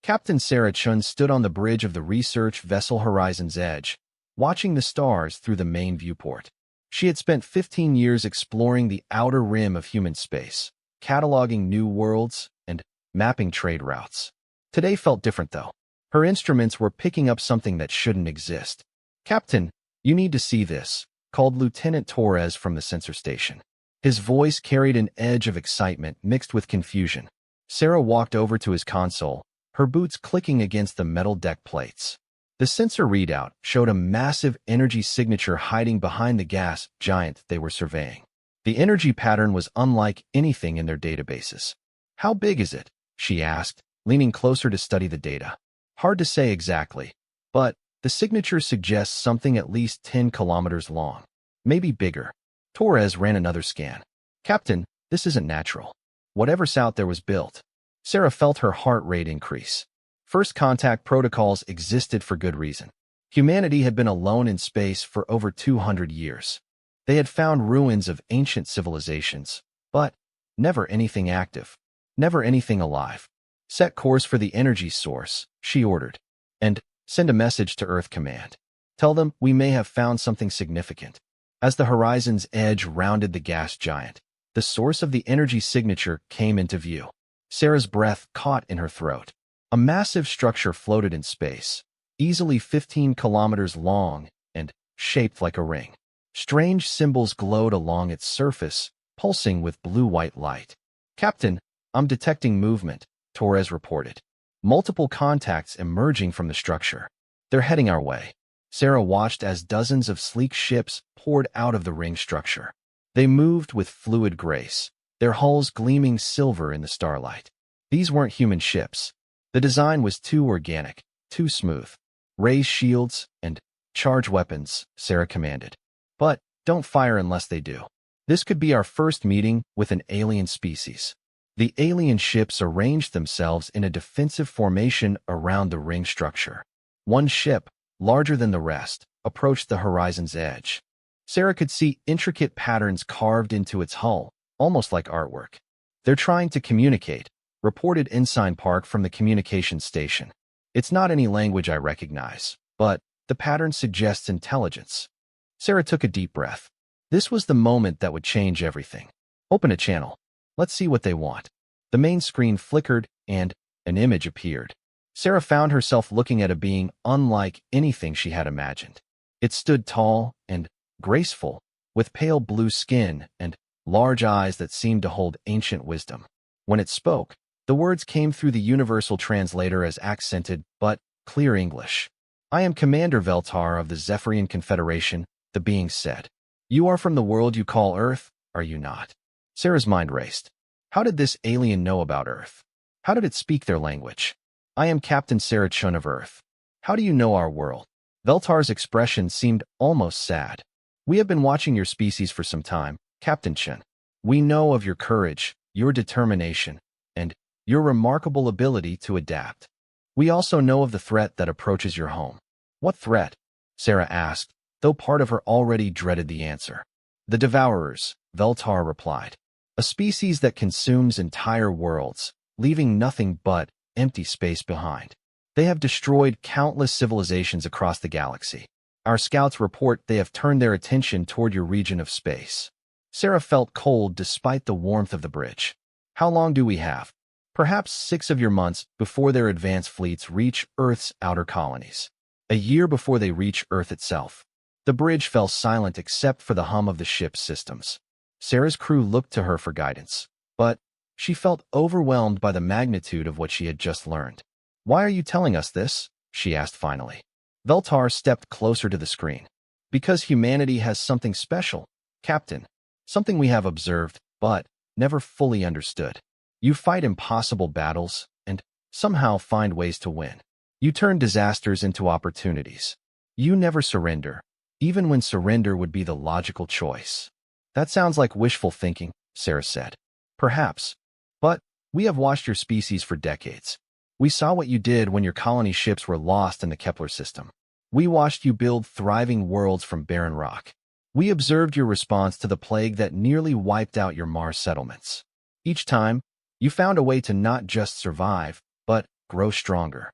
Captain Sarah Chun stood on the bridge of the research vessel Horizon's Edge, watching the stars through the main viewport. She had spent 15 years exploring the outer rim of human space, cataloging new worlds and mapping trade routes. Today felt different, though. Her instruments were picking up something that shouldn't exist. "Captain, you need to see this," called Lieutenant Torres from the sensor station. His voice carried an edge of excitement mixed with confusion. Sarah walked over to his console, her boots clicking against the metal deck plates. The sensor readout showed a massive energy signature hiding behind the gas giant they were surveying. The energy pattern was unlike anything in their databases. "How big is it?" she asked, leaning closer to study the data. "Hard to say exactly, but the signature suggests something at least 10 kilometers long. Maybe bigger." Torres ran another scan. "Captain, this isn't natural. Whatever's out there was built." Sarah felt her heart rate increase. First contact protocols existed for good reason. Humanity had been alone in space for over 200 years. They had found ruins of ancient civilizations, but never anything active, never anything alive. "Set course for the energy source," she ordered, "and send a message to Earth Command. Tell them we may have found something significant." As the Horizon's Edge rounded the gas giant, the source of the energy signature came into view. Sarah's breath caught in her throat. A massive structure floated in space, easily 15 kilometers long and shaped like a ring. Strange symbols glowed along its surface, pulsing with blue-white light. "Captain, I'm detecting movement," Torres reported. "Multiple contacts emerging from the structure. They're heading our way." Sarah watched as dozens of sleek ships poured out of the ring structure. They moved with fluid grace, their hulls gleaming silver in the starlight. These weren't human ships. The design was too organic, too smooth. "Raise shields and charge weapons," Sarah commanded. "But don't fire unless they do. This could be our first meeting with an alien species." The alien ships arranged themselves in a defensive formation around the ring structure. One ship, larger than the rest, approached the Horizon's Edge. Sarah could see intricate patterns carved into its hull, almost like artwork. "They're trying to communicate," reported Ensign Park from the communications station. "It's not any language I recognize, but the pattern suggests intelligence." Sarah took a deep breath. This was the moment that would change everything. "Open a channel. Let's see what they want." The main screen flickered, and an image appeared. Sarah found herself looking at a being unlike anything she had imagined. It stood tall and graceful, with pale blue skin and large eyes that seemed to hold ancient wisdom. When it spoke, the words came through the universal translator as accented but clear English. "I am Commander Veltar of the Zephyrian Confederation," the being said. "You are from the world you call Earth, are you not?" Sarah's mind raced. How did this alien know about Earth? How did it speak their language? "I am Captain Sarah Chun of Earth. How do you know our world?" Veltar's expression seemed almost sad. "We have been watching your species for some time, Captain Chun. We know of your courage, your determination, and your remarkable ability to adapt. We also know of the threat that approaches your home." "What threat?" Sarah asked, though part of her already dreaded the answer. "The Devourers," Veltar replied. "A species that consumes entire worlds, leaving nothing but empty space behind. They have destroyed countless civilizations across the galaxy. Our scouts report they have turned their attention toward your region of space." Sarah felt cold despite the warmth of the bridge. "How long do we have?" "Perhaps 6 of your months before their advanced fleets reach Earth's outer colonies. A year before they reach Earth itself." The bridge fell silent except for the hum of the ship's systems. Sarah's crew looked to her for guidance, but she felt overwhelmed by the magnitude of what she had just learned. "Why are you telling us this?" she asked finally. Veltar stepped closer to the screen. "Because humanity has something special, Captain. Something we have observed, but never fully understood. You fight impossible battles, and somehow find ways to win. You turn disasters into opportunities. You never surrender, even when surrender would be the logical choice." "That sounds like wishful thinking," Sarah said. "Perhaps. But we have watched your species for decades. We saw what you did when your colony ships were lost in the Kepler system. We watched you build thriving worlds from barren rock. We observed your response to the plague that nearly wiped out your Mars settlements. Each time, you found a way to not just survive, but grow stronger.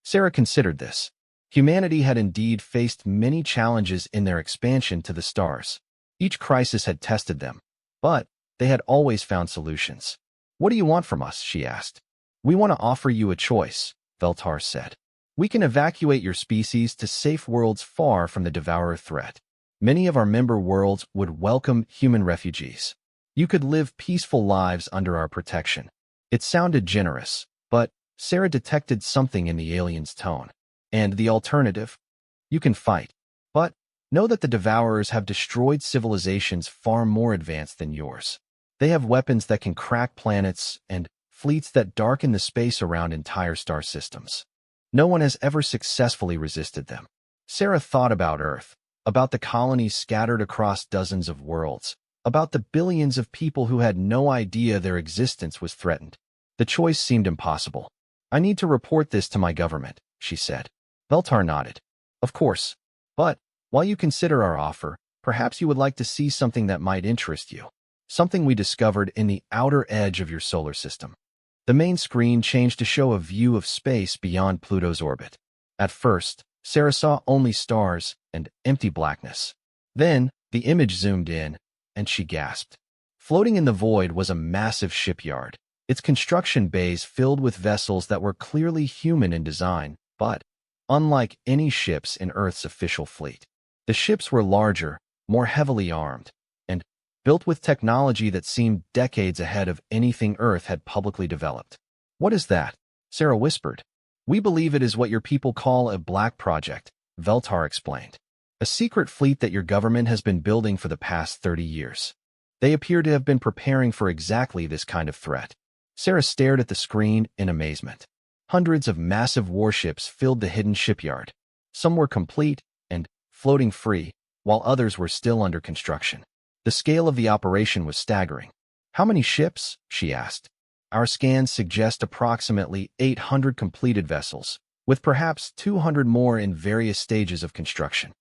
Sarah considered this. Humanity had indeed faced many challenges in their expansion to the stars. Each crisis had tested them, but they had always found solutions. "What do you want from us?" she asked. "We want to offer you a choice," Veltar said. "We can evacuate your species to safe worlds far from the Devourer threat. Many of our member worlds would welcome human refugees. You could live peaceful lives under our protection." It sounded generous, but Sarah detected something in the alien's tone. "And the alternative? You can fight, but know that the Devourers have destroyed civilizations far more advanced than yours. They have weapons that can crack planets and fleets that darken the space around entire star systems. No one has ever successfully resisted them." Sarah thought about Earth, about the colonies scattered across dozens of worlds, about the billions of people who had no idea their existence was threatened. The choice seemed impossible. "I need to report this to my government," she said. Veltar nodded. "Of course. But while you consider our offer, perhaps you would like to see something that might interest you. Something we discovered in the outer edge of your solar system." The main screen changed to show a view of space beyond Pluto's orbit. At first, Sarah saw only stars and empty blackness. Then, the image zoomed in, and she gasped. Floating in the void was a massive shipyard, its construction bays filled with vessels that were clearly human in design, but unlike any ships in Earth's official fleet. The ships were larger, more heavily armed, and built with technology that seemed decades ahead of anything Earth had publicly developed. "What is that?" Sarah whispered. "We believe it is what your people call a black project," Veltar explained. "A secret fleet that your government has been building for the past 30 years. They appear to have been preparing for exactly this kind of threat." Sarah stared at the screen in amazement. Hundreds of massive warships filled the hidden shipyard. Some were complete and floating free, while others were still under construction. The scale of the operation was staggering. "How many ships?" she asked. "Our scans suggest approximately 800 completed vessels, with perhaps 200 more in various stages of construction."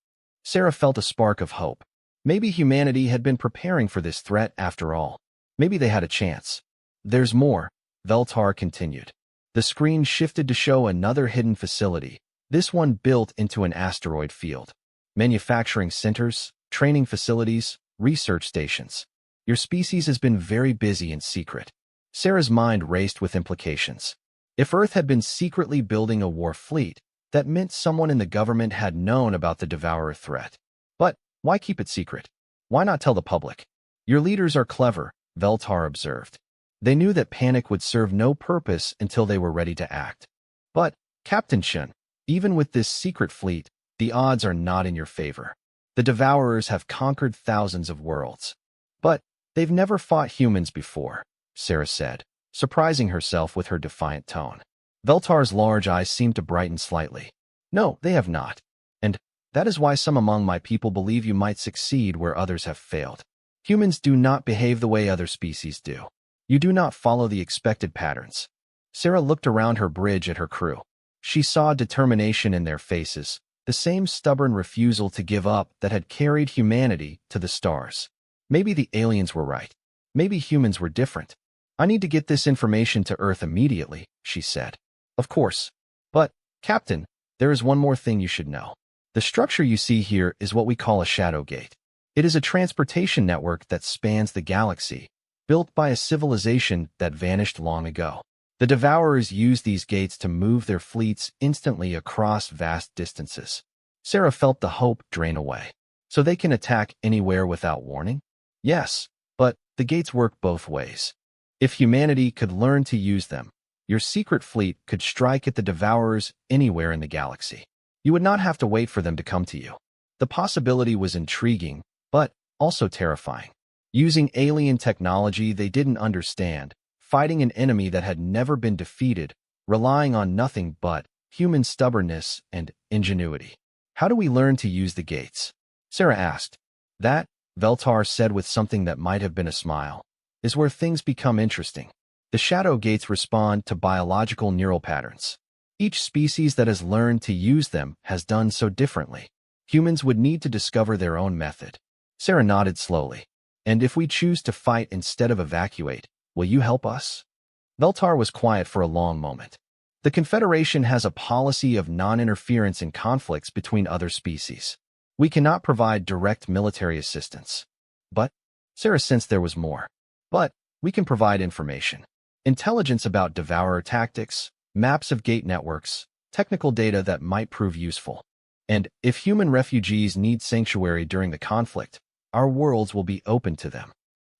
Sarah felt a spark of hope. Maybe humanity had been preparing for this threat after all. Maybe they had a chance. "There's more," Veltar continued. The screen shifted to show another hidden facility, this one built into an asteroid field. Manufacturing centers, training facilities, research stations. Your species has been very busy in secret. Sarah's mind raced with implications. If Earth had been secretly building a war fleet, that meant someone in the government had known about the Devourer threat. But why keep it secret? Why not tell the public? "Your leaders are clever," Veltar observed. They knew that panic would serve no purpose until they were ready to act. "But, Captain Chen, even with this secret fleet, the odds are not in your favor. The Devourers have conquered thousands of worlds. But they've never fought humans before," Sarah said, surprising herself with her defiant tone. Veltar's large eyes seemed to brighten slightly. "No, they have not. And that is why some among my people believe you might succeed where others have failed. Humans do not behave the way other species do. You do not follow the expected patterns." Sarah looked around her bridge at her crew. She saw determination in their faces, the same stubborn refusal to give up that had carried humanity to the stars. Maybe the aliens were right. Maybe humans were different. "I need to get this information to Earth immediately," she said. "Of course. But, Captain, there is one more thing you should know. The structure you see here is what we call a shadow gate. It is a transportation network that spans the galaxy, built by a civilization that vanished long ago. The Devourers use these gates to move their fleets instantly across vast distances." Sarah felt the hope drain away. "So they can attack anywhere without warning?" "Yes, but the gates work both ways. If humanity could learn to use them, your secret fleet could strike at the Devourers anywhere in the galaxy. You would not have to wait for them to come to you." The possibility was intriguing, but also terrifying. Using alien technology they didn't understand, fighting an enemy that had never been defeated, relying on nothing but human stubbornness and ingenuity. "How do we learn to use the gates?" Sarah asked. "That," Veltar said with something that might have been a smile, "is where things become interesting. The shadow gates respond to biological neural patterns. Each species that has learned to use them has done so differently. Humans would need to discover their own method." Sarah nodded slowly. "And if we choose to fight instead of evacuate, will you help us?" Veltar was quiet for a long moment. The Confederation has a policy of non-interference in conflicts between other species. We cannot provide direct military assistance. But Sarah sensed there was more. But we can provide information. Intelligence about devourer tactics, maps of gate networks, technical data that might prove useful. And if human refugees need sanctuary during the conflict, our worlds will be open to them.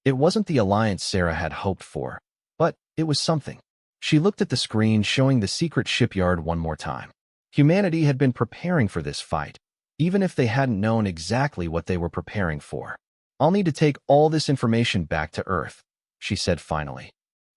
It wasn't the alliance Sarah had hoped for, but it was something. She looked at the screen showing the secret shipyard one more time. Humanity had been preparing for this fight, even if they hadn't known exactly what they were preparing for. I'll need to take all this information back to Earth, she said finally.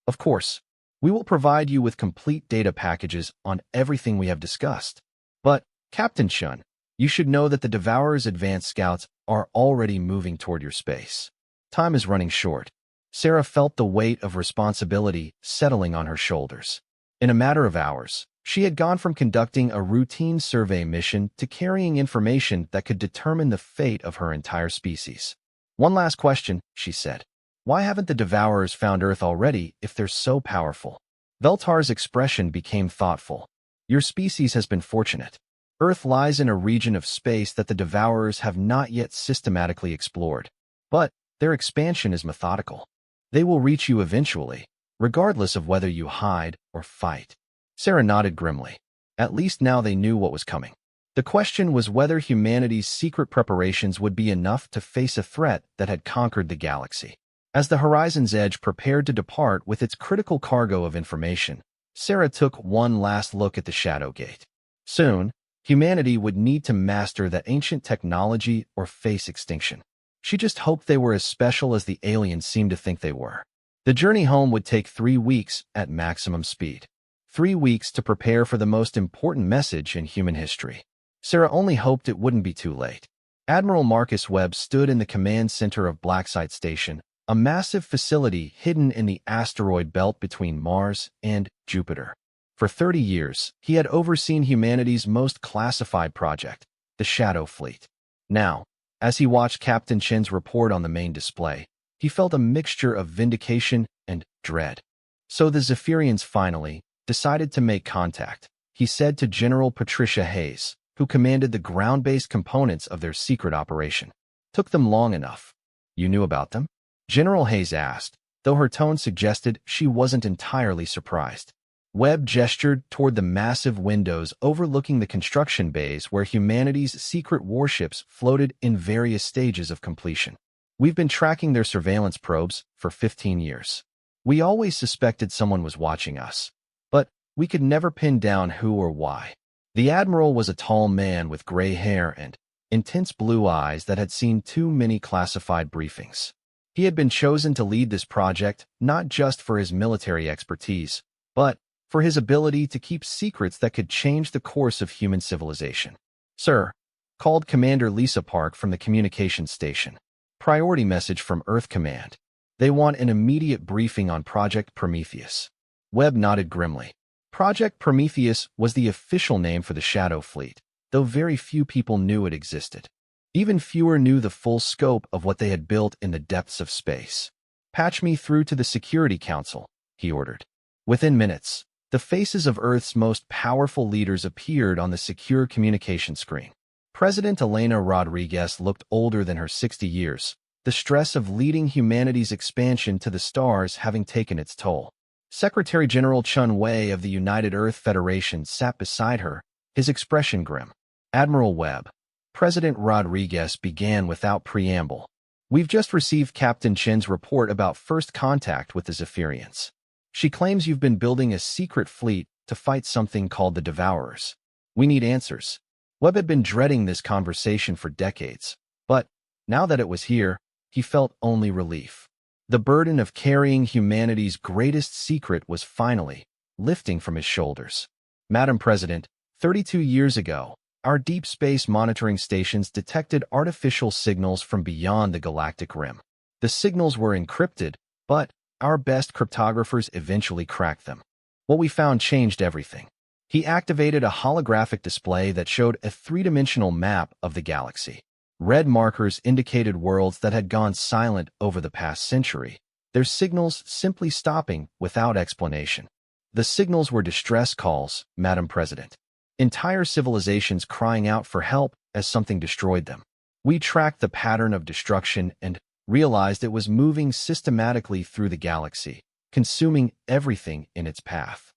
Of course, we will provide you with complete data packages on everything we have discussed. But, Captain Chun, you should know that the Devourer's advanced scouts are already moving toward your space. Time is running short. Sarah felt the weight of responsibility settling on her shoulders. In a matter of hours, she had gone from conducting a routine survey mission to carrying information that could determine the fate of her entire species. One last question, she said. Why haven't the Devourers found Earth already if they're so powerful? Veltar's expression became thoughtful. Your species has been fortunate. Earth lies in a region of space that the Devourers have not yet systematically explored. But their expansion is methodical. They will reach you eventually, regardless of whether you hide or fight. Sarah nodded grimly. At least now they knew what was coming. The question was whether humanity's secret preparations would be enough to face a threat that had conquered the galaxy. As the Horizon's Edge prepared to depart with its critical cargo of information, Sarah took one last look at the Shadow Gate. Soon, humanity would need to master that ancient technology or face extinction. She just hoped they were as special as the aliens seemed to think they were. The journey home would take 3 weeks at maximum speed. 3 weeks to prepare for the most important message in human history. Sarah only hoped it wouldn't be too late. Admiral Marcus Webb stood in the command center of Blacksite Station, a massive facility hidden in the asteroid belt between Mars and Jupiter. For 30 years, he had overseen humanity's most classified project, the Shadow Fleet. Now, as he watched Captain Chen's report on the main display, he felt a mixture of vindication and dread. So the Zephyrians finally decided to make contact, he said to General Patricia Hayes, who commanded the ground-based components of their secret operation. Took them long enough. You knew about them? General Hayes asked, though her tone suggested she wasn't entirely surprised. Webb gestured toward the massive windows overlooking the construction bays where humanity's secret warships floated in various stages of completion. We've been tracking their surveillance probes for 15 years. We always suspected someone was watching us, but we could never pin down who or why. The Admiral was a tall man with gray hair and intense blue eyes that had seen too many classified briefings. He had been chosen to lead this project not just for his military expertise, but for his ability to keep secrets that could change the course of human civilization. Sir, called Commander Lisa Park from the communications station. Priority message from Earth Command. They want an immediate briefing on Project Prometheus. Webb nodded grimly. Project Prometheus was the official name for the Shadow Fleet, though very few people knew it existed. Even fewer knew the full scope of what they had built in the depths of space. Patch me through to the Security Council, he ordered. Within minutes, the faces of Earth's most powerful leaders appeared on the secure communication screen. President Elena Rodriguez looked older than her 60 years, the stress of leading humanity's expansion to the stars having taken its toll. Secretary General Chun Wei of the United Earth Federation sat beside her, his expression grim. Admiral Webb. President Rodriguez began without preamble. We've just received Captain Chen's report about first contact with the Zephyrians. She claims you've been building a secret fleet to fight something called the Devourers. We need answers. Webb had been dreading this conversation for decades, but now that it was here, he felt only relief. The burden of carrying humanity's greatest secret was finally lifting from his shoulders. Madam President, 32 years ago, our deep space monitoring stations detected artificial signals from beyond the galactic rim. The signals were encrypted, but our best cryptographers eventually cracked them. What we found changed everything. He activated a holographic display that showed a three-dimensional map of the galaxy. Red markers indicated worlds that had gone silent over the past century, their signals simply stopping without explanation. The signals were distress calls, Madam President. Entire civilizations crying out for help as something destroyed them. We tracked the pattern of destruction and realized it was moving systematically through the galaxy, consuming everything in its path.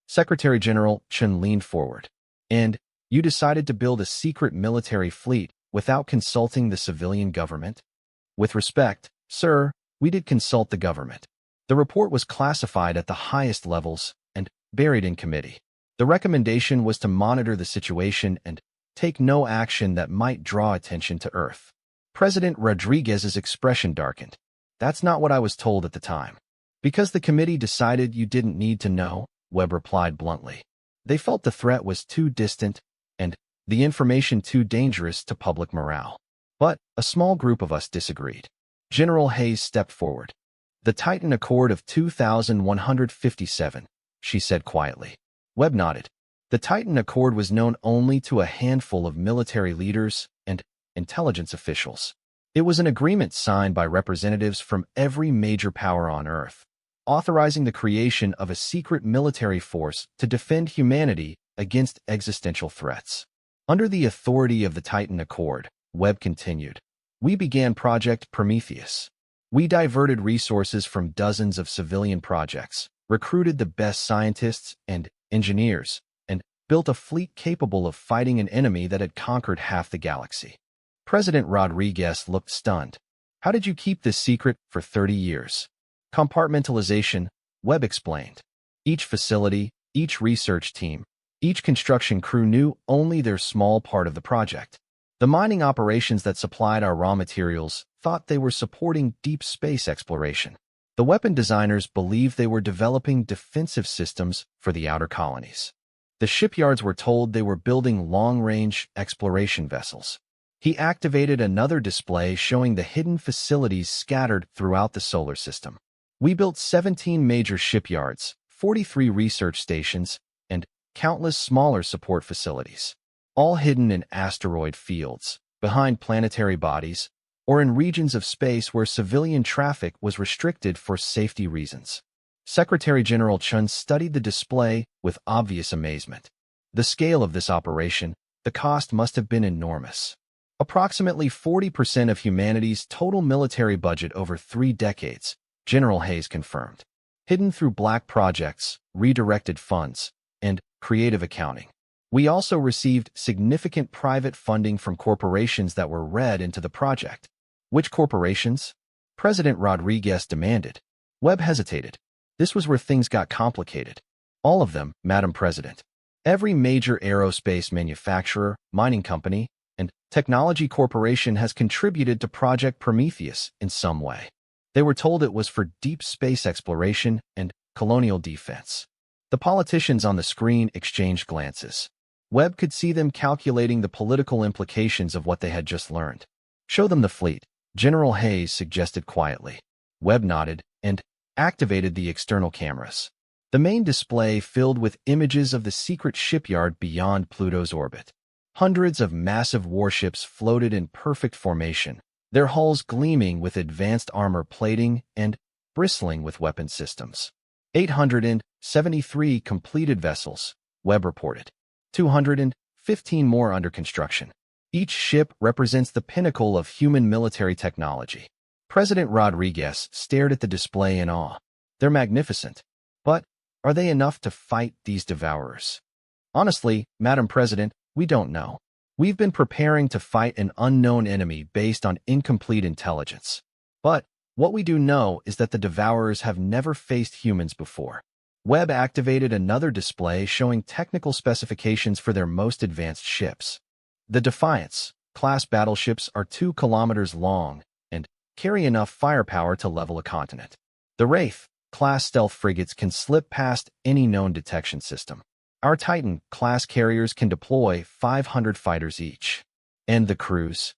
Secretary General Chen leaned forward. And you decided to build a secret military fleet without consulting the civilian government? With respect, sir, we did consult the government. The report was classified at the highest levels and buried in committee. The recommendation was to monitor the situation and take no action that might draw attention to Earth. President Rodriguez's expression darkened. That's not what I was told at the time. Because the committee decided you didn't need to know, Webb replied bluntly. They felt the threat was too distant and the information too dangerous to public morale. But a small group of us disagreed. General Hayes stepped forward. The Titan Accord of 2157, she said quietly. Webb nodded. The Titan Accord was known only to a handful of military leaders and intelligence officials. It was an agreement signed by representatives from every major power on Earth, authorizing the creation of a secret military force to defend humanity against existential threats. Under the authority of the Titan Accord, Webb continued, we began Project Prometheus. We diverted resources from dozens of civilian projects, recruited the best scientists and engineers, and built a fleet capable of fighting an enemy that had conquered half the galaxy. President Rodriguez looked stunned. How did you keep this secret for 30 years? Compartmentalization, Webb explained. Each facility, each research team, each construction crew knew only their small part of the project. The mining operations that supplied our raw materials thought they were supporting deep space exploration. The weapon designers believed they were developing defensive systems for the outer colonies. The shipyards were told they were building long-range exploration vessels. He activated another display showing the hidden facilities scattered throughout the solar system. We built 17 major shipyards, 43 research stations, and countless smaller support facilities, all hidden in asteroid fields, behind planetary bodies, or in regions of space where civilian traffic was restricted for safety reasons. Secretary General Chun studied the display with obvious amazement. The scale of this operation, the cost must have been enormous. Approximately 40% of humanity's total military budget over 3 decades, General Hayes confirmed. Hidden through black projects, redirected funds, and creative accounting. We also received significant private funding from corporations that were read into the project. Which corporations? President Rodriguez demanded. Webb hesitated. This was where things got complicated. All of them, Madam President. Every major aerospace manufacturer, mining company, and technology corporation has contributed to Project Prometheus in some way. They were told it was for deep space exploration and colonial defense. The politicians on the screen exchanged glances. Webb could see them calculating the political implications of what they had just learned. Show them the fleet, General Hayes suggested quietly. Webb nodded and activated the external cameras. The main display filled with images of the secret shipyard beyond Pluto's orbit. Hundreds of massive warships floated in perfect formation, their hulls gleaming with advanced armor plating and bristling with weapon systems. 873 completed vessels, Webb reported. 215 more under construction. Each ship represents the pinnacle of human military technology. President Rodriguez stared at the display in awe. They're magnificent. But are they enough to fight these devourers? Honestly, Madam President, we don't know. We've been preparing to fight an unknown enemy based on incomplete intelligence. But what we do know is that the devourers have never faced humans before. Webb activated another display showing technical specifications for their most advanced ships. The Defiance-class battleships are 2 kilometers long and carry enough firepower to level a continent. The Wraith-class stealth frigates can slip past any known detection system. Our Titan-class carriers can deploy 500 fighters each. And the crews?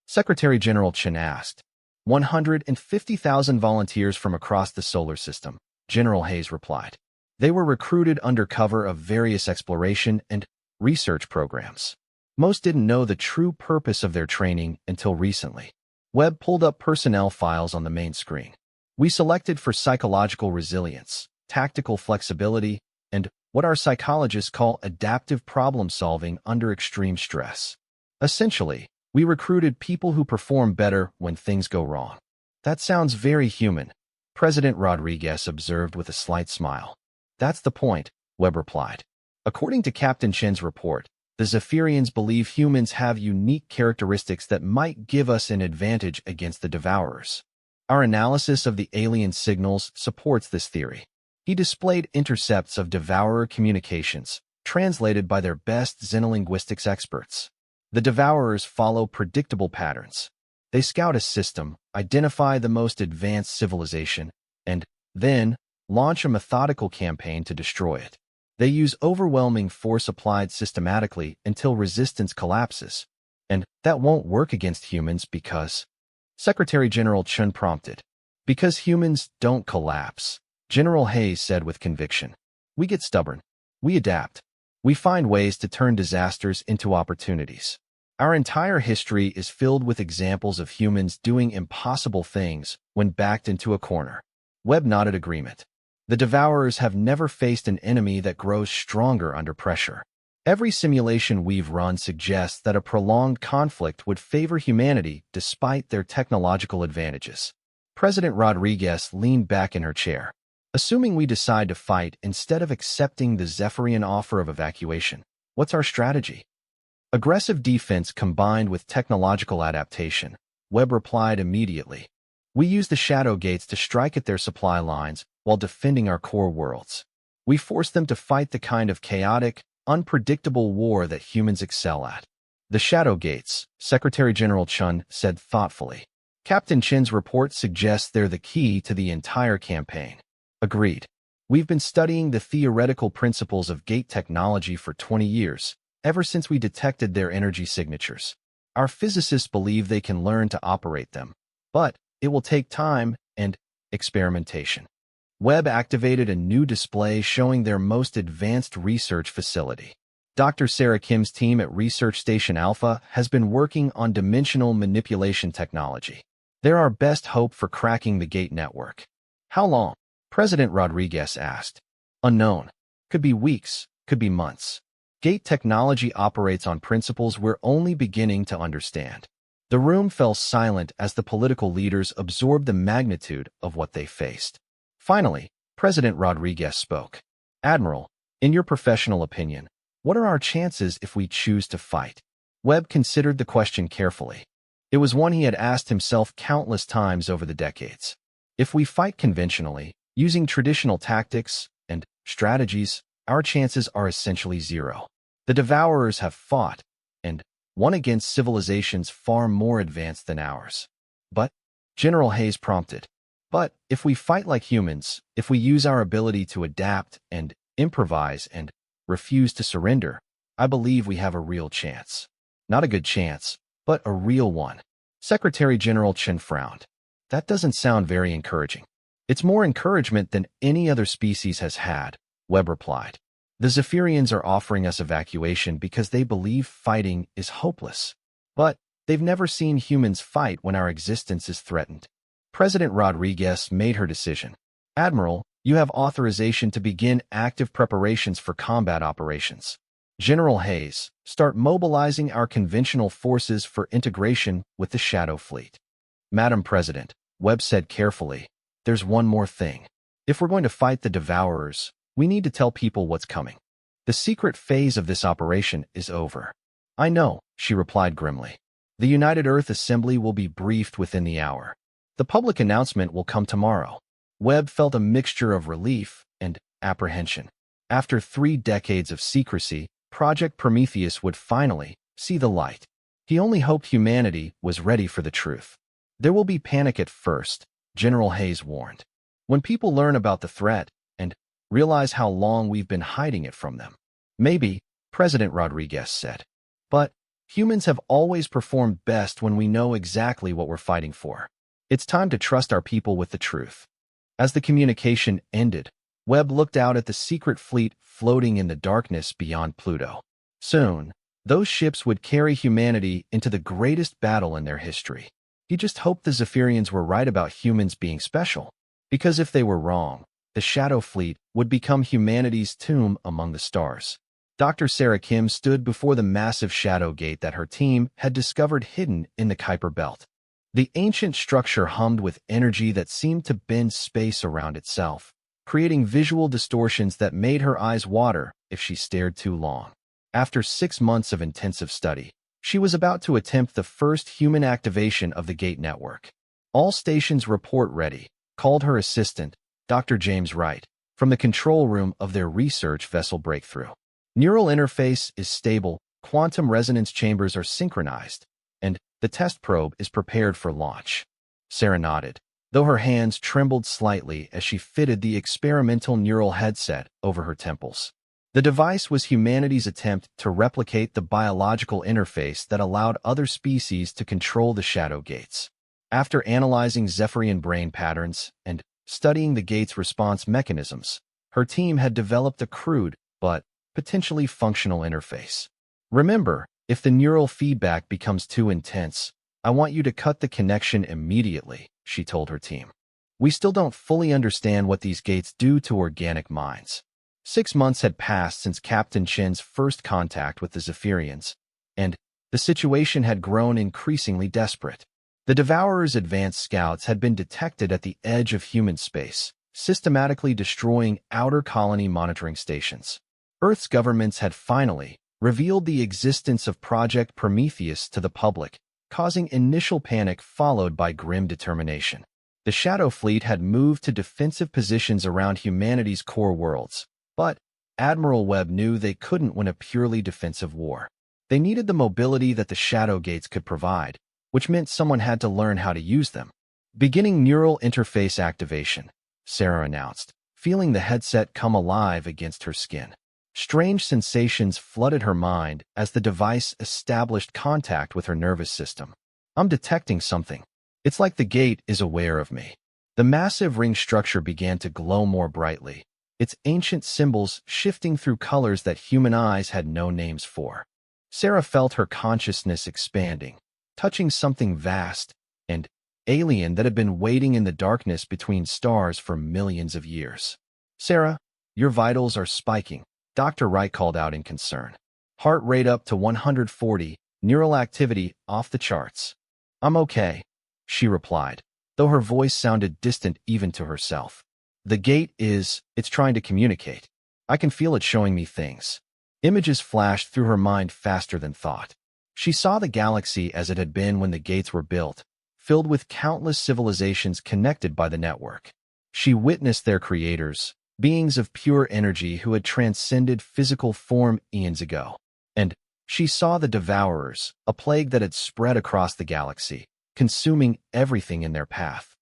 Secretary General Chen asked. 150,000 volunteers from across the solar system, General Hayes replied. They were recruited under cover of various exploration and research programs. Most didn't know the true purpose of their training until recently. Webb pulled up personnel files on the main screen. We selected for psychological resilience, tactical flexibility, and what our psychologists call adaptive problem solving under extreme stress. Essentially, we recruited people who perform better when things go wrong. That sounds very human, President Rodriguez observed with a slight smile. That's the point, Webb replied. According to Captain Chen's report, the Zephyrians believe humans have unique characteristics that might give us an advantage against the Devourers. Our analysis of the alien signals supports this theory. He displayed intercepts of Devourer communications, translated by their best xenolinguistics experts. The Devourers follow predictable patterns. They scout a system, identify the most advanced civilization, and then launch a methodical campaign to destroy it. They use overwhelming force applied systematically until resistance collapses. And that won't work against humans because... Secretary General Chun prompted. Because humans don't collapse, General Hayes said with conviction. We get stubborn. We adapt. We find ways to turn disasters into opportunities. Our entire history is filled with examples of humans doing impossible things when backed into a corner. Webb nodded agreement. The Devourers have never faced an enemy that grows stronger under pressure. Every simulation we've run suggests that a prolonged conflict would favor humanity despite their technological advantages. President Rodriguez leaned back in her chair. Assuming we decide to fight instead of accepting the Zephyrian offer of evacuation, what's our strategy? Aggressive defense combined with technological adaptation, Webb replied immediately. We use the shadow gates to strike at their supply lines while defending our core worlds. We force them to fight the kind of chaotic, unpredictable war that humans excel at. The shadow gates, Secretary General Chun said thoughtfully. Captain Chen's report suggests they're the key to the entire campaign. Agreed. We've been studying the theoretical principles of gate technology for 20 years, ever since we detected their energy signatures. Our physicists believe they can learn to operate them, but it will take time and experimentation. Webb activated a new display showing their most advanced research facility. Dr. Sarah Kim's team at Research Station Alpha has been working on dimensional manipulation technology. They're our best hope for cracking the gate network. How long? President Rodriguez asked. Unknown. Could be weeks, could be months. Gate technology operates on principles we're only beginning to understand. The room fell silent as the political leaders absorbed the magnitude of what they faced. Finally, President Rodriguez spoke. Admiral, in your professional opinion, what are our chances if we choose to fight? Webb considered the question carefully. It was one he had asked himself countless times over the decades. If we fight conventionally, using traditional tactics and strategies, our chances are essentially zero. The Devourers have fought, and won against civilizations far more advanced than ours. But, General Hayes prompted, but if we fight like humans, if we use our ability to adapt and improvise and refuse to surrender, I believe we have a real chance. Not a good chance, but a real one. Secretary General Chen frowned. That doesn't sound very encouraging. It's more encouragement than any other species has had, Webb replied. The Zephyrians are offering us evacuation because they believe fighting is hopeless. But they've never seen humans fight when our existence is threatened. President Rodriguez made her decision. Admiral, you have authorization to begin active preparations for combat operations. General Hayes, start mobilizing our conventional forces for integration with the Shadow Fleet. Madam President, Webb said carefully, there's one more thing. If we're going to fight the Devourers, we need to tell people what's coming. The secret phase of this operation is over. I know, she replied grimly. The United Earth Assembly will be briefed within the hour. The public announcement will come tomorrow. Webb felt a mixture of relief and apprehension. After 3 decades of secrecy, Project Prometheus would finally see the light. He only hoped humanity was ready for the truth. There will be panic at first, General Hayes warned. When people learn about the threat and realize how long we've been hiding it from them. Maybe, President Rodriguez said. But humans have always performed best when we know exactly what we're fighting for. It's time to trust our people with the truth. As the communication ended, Webb looked out at the secret fleet floating in the darkness beyond Pluto. Soon, those ships would carry humanity into the greatest battle in their history. He just hoped the Zephyrians were right about humans being special, because if they were wrong, the Shadow Fleet would become humanity's tomb among the stars. Dr. Sarah Kim stood before the massive Shadow Gate that her team had discovered hidden in the Kuiper Belt. The ancient structure hummed with energy that seemed to bend space around itself, creating visual distortions that made her eyes water if she stared too long. After 6 months of intensive study, she was about to attempt the first human activation of the gate network. "All stations report ready," called her assistant, Dr. James Wright, from the control room of their research vessel Breakthrough. "Neural interface is stable, quantum resonance chambers are synchronized, and the test probe is prepared for launch." Sarah nodded, though her hands trembled slightly as she fitted the experimental neural headset over her temples. The device was humanity's attempt to replicate the biological interface that allowed other species to control the Shadow Gates. After analyzing Zephyrian brain patterns and studying the gate's response mechanisms, her team had developed a crude but potentially functional interface. "Remember, if the neural feedback becomes too intense, I want you to cut the connection immediately," she told her team. "We still don't fully understand what these gates do to organic minds." 6 months had passed since Captain Chen's first contact with the Zephyrians, and the situation had grown increasingly desperate. The Devourer's advanced scouts had been detected at the edge of human space, systematically destroying outer colony monitoring stations. Earth's governments had finally revealed the existence of Project Prometheus to the public, causing initial panic followed by grim determination. The Shadow Fleet had moved to defensive positions around humanity's core worlds, but Admiral Webb knew they couldn't win a purely defensive war. They needed the mobility that the Shadow Gates could provide, which meant someone had to learn how to use them. "Beginning neural interface activation," Sarah announced, feeling the headset come alive against her skin. Strange sensations flooded her mind as the device established contact with her nervous system. "I'm detecting something. It's like the gate is aware of me." The massive ring structure began to glow more brightly, its ancient symbols shifting through colors that human eyes had no names for. Sarah felt her consciousness expanding, touching something vast and alien that had been waiting in the darkness between stars for millions of years. "Sarah, your vitals are spiking," Dr. Wright called out in concern. "Heart rate up to 140, neural activity off the charts." "I'm okay," she replied, though her voice sounded distant even to herself. "The gate it's trying to communicate. I can feel it showing me things." Images flashed through her mind faster than thought. She saw the galaxy as it had been when the gates were built, filled with countless civilizations connected by the network. She witnessed their creators, beings of pure energy who had transcended physical form eons ago. And she saw the Devourers, a plague that had spread across the galaxy, consuming everything in their path.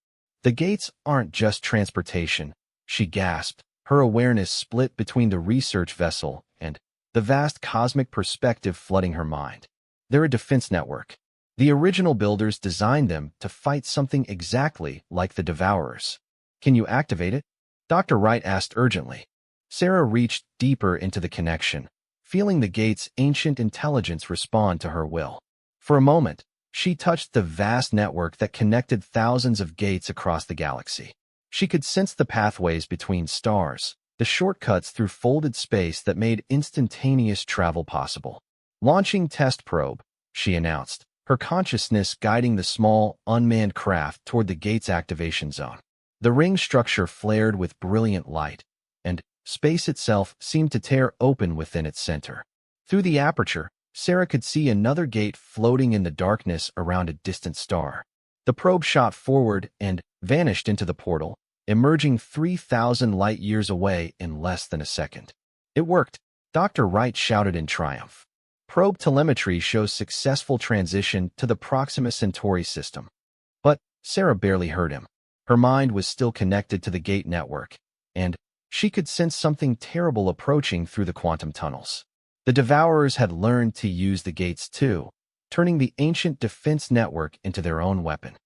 "The gates aren't just transportation," she gasped, her awareness split between the research vessel and the vast cosmic perspective flooding her mind. "They're a defense network. The original builders designed them to fight something exactly like the Devourers." "Can you activate it?" Dr. Wright asked urgently. Sarah reached deeper into the connection, feeling the gate's ancient intelligence respond to her will. For a moment, she touched the vast network that connected thousands of gates across the galaxy. She could sense the pathways between stars, the shortcuts through folded space that made instantaneous travel possible. "Launching test probe," she announced, her consciousness guiding the small, unmanned craft toward the gate's activation zone. The ring structure flared with brilliant light, and space itself seemed to tear open within its center. Through the aperture, Sarah could see another gate floating in the darkness around a distant star. The probe shot forward and vanished into the portal, emerging 3,000 light-years away in less than a second. "It worked," Dr. Wright shouted in triumph. "Probe telemetry shows successful transition to the Proxima Centauri system." But Sarah barely heard him. Her mind was still connected to the gate network, and she could sense something terrible approaching through the quantum tunnels. The Devourers had learned to use the gates too, turning the ancient defense network into their own weapon.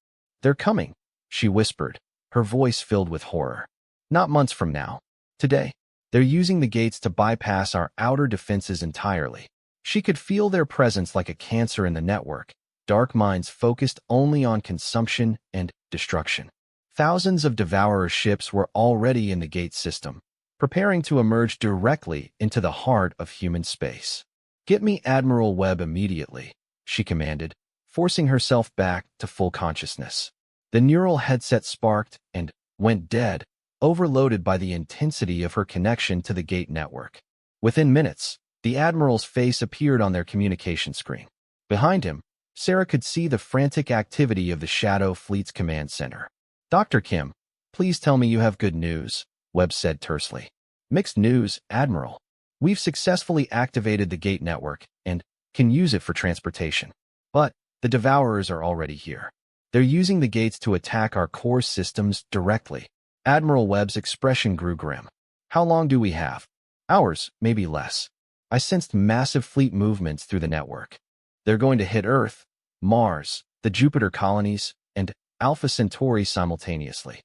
"They're coming," she whispered, her voice filled with horror. "Not months from now. Today. They're using the gates to bypass our outer defenses entirely." She could feel their presence like a cancer in the network, dark minds focused only on consumption and destruction. Thousands of Devourer ships were already in the gate system, preparing to emerge directly into the heart of human space. "Get me Admiral Webb immediately," she commanded, forcing herself back to full consciousness. The neural headset sparked and went dead, overloaded by the intensity of her connection to the gate network. Within minutes, the Admiral's face appeared on their communication screen. Behind him, Sarah could see the frantic activity of the Shadow Fleet's command center. "Dr. Kim, please tell me you have good news," Webb said tersely. "Mixed news, Admiral. We've successfully activated the gate network and can use it for transportation. But the Devourers are already here. They're using the gates to attack our core systems directly." Admiral Webb's expression grew grim. "How long do we have?" "Hours, maybe less. I sensed massive fleet movements through the network. They're going to hit Earth, Mars, the Jupiter colonies, and Alpha Centauri simultaneously."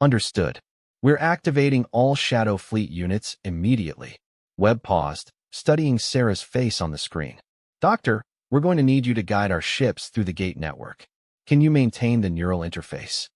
"Understood. We're activating all Shadow Fleet units immediately." Webb paused, studying Sarah's face on the screen. "Doctor, we're going to need you to guide our ships through the gate network. Can you maintain the neural interface?"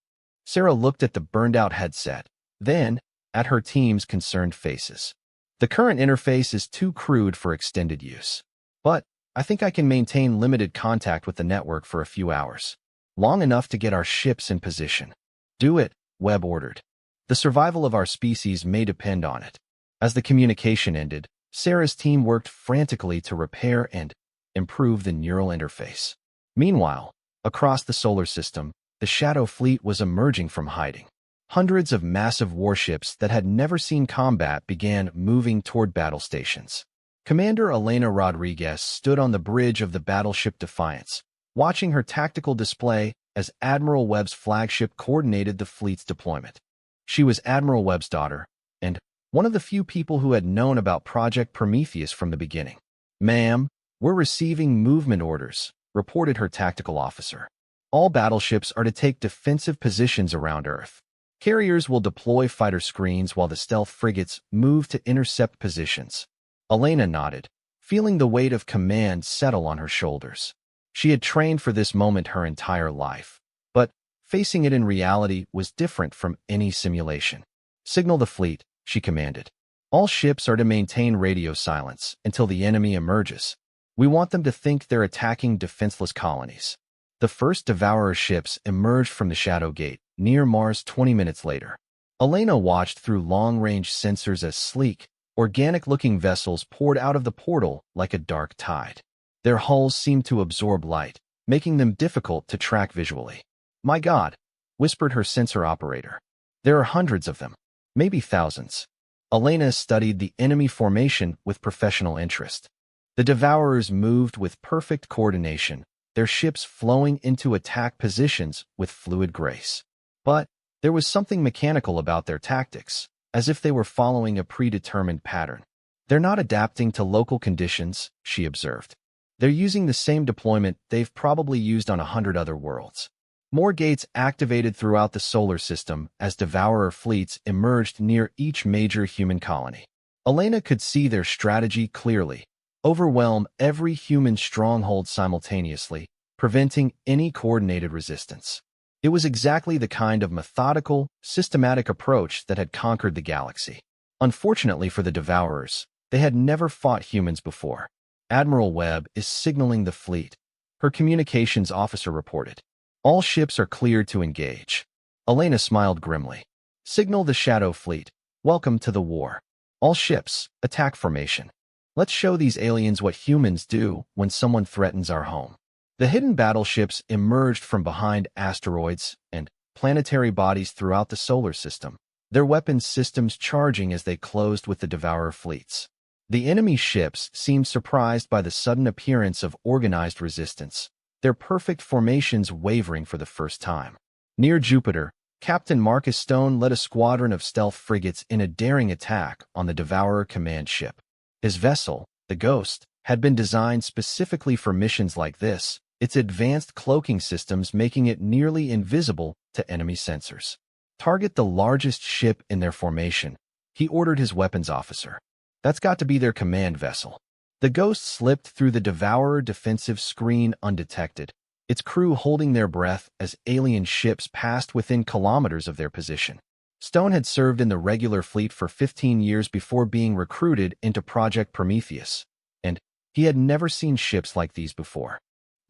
Sarah looked at the burned-out headset, then at her team's concerned faces. "The current interface is too crude for extended use. But I think I can maintain limited contact with the network for a few hours. Long enough to get our ships in position." "Do it," Webb ordered. "The survival of our species may depend on it." As the communication ended, Sarah's team worked frantically to repair and improve the neural interface. Meanwhile, across the solar system, the Shadow Fleet was emerging from hiding. Hundreds of massive warships that had never seen combat began moving toward battle stations. Commander Elena Rodriguez stood on the bridge of the battleship Defiance, watching her tactical display as Admiral Webb's flagship coordinated the fleet's deployment. She was Admiral Webb's daughter, and one of the few people who had known about Project Prometheus from the beginning. "Ma'am, we're receiving movement orders," reported her tactical officer. "All battleships are to take defensive positions around Earth. Carriers will deploy fighter screens while the stealth frigates move to intercept positions." Elena nodded, feeling the weight of command settle on her shoulders. She had trained for this moment her entire life, but facing it in reality was different from any simulation. "Signal the fleet," she commanded. "All ships are to maintain radio silence until the enemy emerges. We want them to think they're attacking defenseless colonies." The first Devourer ships emerged from the Shadow Gate, near Mars 20 minutes later. Elena watched through long-range sensors as sleek, organic-looking vessels poured out of the portal like a dark tide. Their hulls seemed to absorb light, making them difficult to track visually. "My God," whispered her sensor operator. "There are hundreds of them, maybe thousands." Elena studied the enemy formation with professional interest. The Devourers moved with perfect coordination, their ships flowing into attack positions with fluid grace. But there was something mechanical about their tactics, as if they were following a predetermined pattern. "They're not adapting to local conditions," she observed. "They're using the same deployment they've probably used on 100 other worlds." More gates activated throughout the solar system as Devourer fleets emerged near each major human colony. Elena could see their strategy clearly: overwhelm every human stronghold simultaneously, preventing any coordinated resistance. It was exactly the kind of methodical, systematic approach that had conquered the galaxy. Unfortunately for the Devourers, they had never fought humans before. "Admiral Webb is signaling the fleet," her communications officer reported. "All ships are cleared to engage." Elena smiled grimly. "Signal the Shadow Fleet. Welcome to the war. All ships, attack formation. Let's show these aliens what humans do when someone threatens our home." The hidden battleships emerged from behind asteroids and planetary bodies throughout the solar system, their weapons systems charging as they closed with the Devourer fleets. The enemy ships seemed surprised by the sudden appearance of organized resistance, their perfect formations wavering for the first time. Near Jupiter, Captain Marcus Stone led a squadron of stealth frigates in a daring attack on the Devourer command ship. His vessel, the Ghost, had been designed specifically for missions like this, its advanced cloaking systems making it nearly invisible to enemy sensors. "Target the largest ship in their formation," he ordered his weapons officer. "That's got to be their command vessel." The Ghost slipped through the Devourer defensive screen undetected, its crew holding their breath as alien ships passed within kilometers of their position. Stone had served in the regular fleet for 15 years before being recruited into Project Prometheus, and he had never seen ships like these before.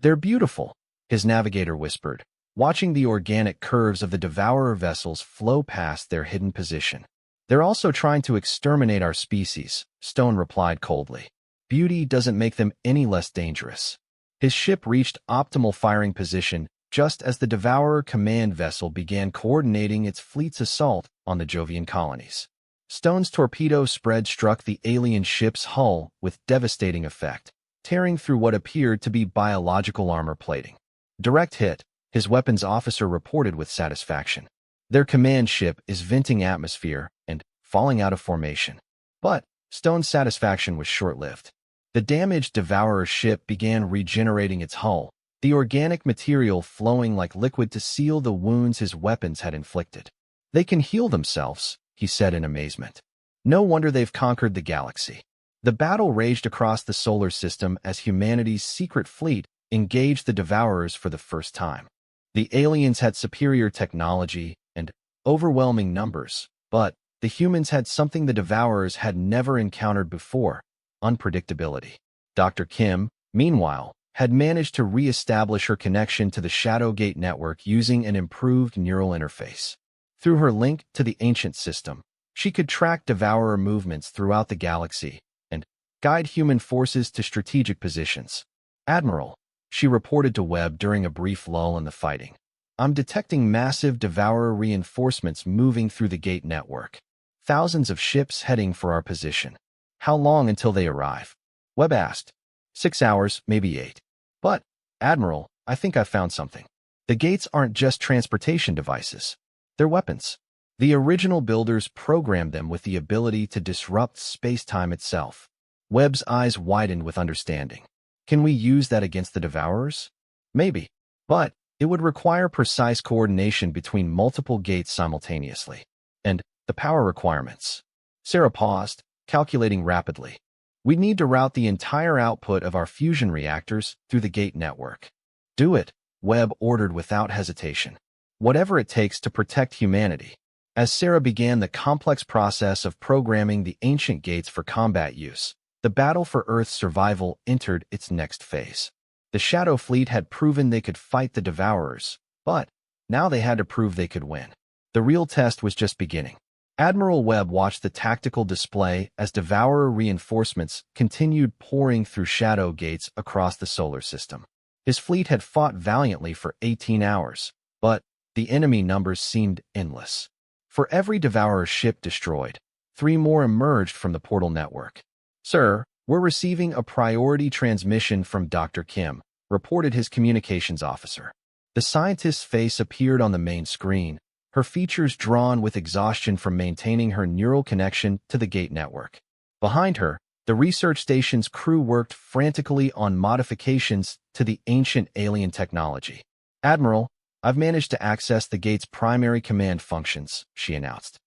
"They're beautiful," his navigator whispered, watching the organic curves of the Devourer vessels flow past their hidden position. "They're also trying to exterminate our species," Stone replied coldly. "Beauty doesn't make them any less dangerous." His ship reached optimal firing position just as the Devourer command vessel began coordinating its fleet's assault on the Jovian colonies. Stone's torpedo spread struck the alien ship's hull with devastating effect, tearing through what appeared to be biological armor plating. "Direct hit," his weapons officer reported with satisfaction. "Their command ship is venting atmosphere and falling out of formation." But Stone's satisfaction was short-lived. The damaged Devourer ship began regenerating its hull, the organic material flowing like liquid to seal the wounds his weapons had inflicted. "They can heal themselves," he said in amazement. "No wonder they've conquered the galaxy." The battle raged across the solar system as humanity's secret fleet engaged the Devourers for the first time. The aliens had superior technology and overwhelming numbers, but the humans had something the Devourers had never encountered before: unpredictability. Dr. Kim, meanwhile, had managed to re-establish her connection to the Shadowgate network using an improved neural interface. Through her link to the ancient system, she could track Devourer movements throughout the galaxy and guide human forces to strategic positions. "Admiral," she reported to Webb during a brief lull in the fighting, "I'm detecting massive Devourer reinforcements moving through the gate network. Thousands of ships heading for our position. How long until they arrive?" Webb asked. 6 hours, maybe 8. "But, Admiral, I think I've found something. The gates aren't just transportation devices. They're weapons. The original builders programmed them with the ability to disrupt space-time itself." Webb's eyes widened with understanding. "Can we use that against the Devourers?" "Maybe. But it would require precise coordination between multiple gates simultaneously. And the power requirements." Sarah paused, calculating rapidly. "We'd need to route the entire output of our fusion reactors through the gate network." "Do it," Webb ordered without hesitation. "Whatever it takes to protect humanity." As Sarah began the complex process of programming the ancient gates for combat use, the battle for Earth's survival entered its next phase. The Shadow Fleet had proven they could fight the Devourers, but now they had to prove they could win. The real test was just beginning. Admiral Webb watched the tactical display as Devourer reinforcements continued pouring through shadow gates across the solar system. His fleet had fought valiantly for 18 hours, but the enemy numbers seemed endless. For every Devourer ship destroyed, 3 more emerged from the portal network. "Sir, we're receiving a priority transmission from Dr. Kim," reported his communications officer. The scientist's face appeared on the main screen, her features drawn with exhaustion from maintaining her neural connection to the gate network. Behind her, the research station's crew worked frantically on modifications to the ancient alien technology. "Admiral, I've managed to access the gate's primary command functions," she announced.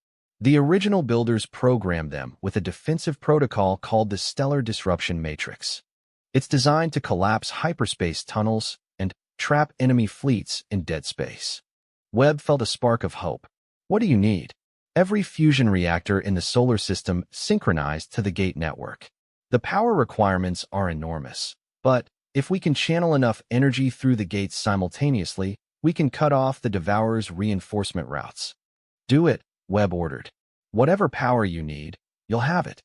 The original builders programmed them with a defensive protocol called the Stellar Disruption Matrix. It's designed to collapse hyperspace tunnels and trap enemy fleets in dead space. Webb felt a spark of hope. "What do you need?" "Every fusion reactor in the solar system synchronized to the gate network. The power requirements are enormous, but if we can channel enough energy through the gates simultaneously, we can cut off the Devourer's reinforcement routes." "Do it," Webb ordered. "Whatever power you need, you'll have it."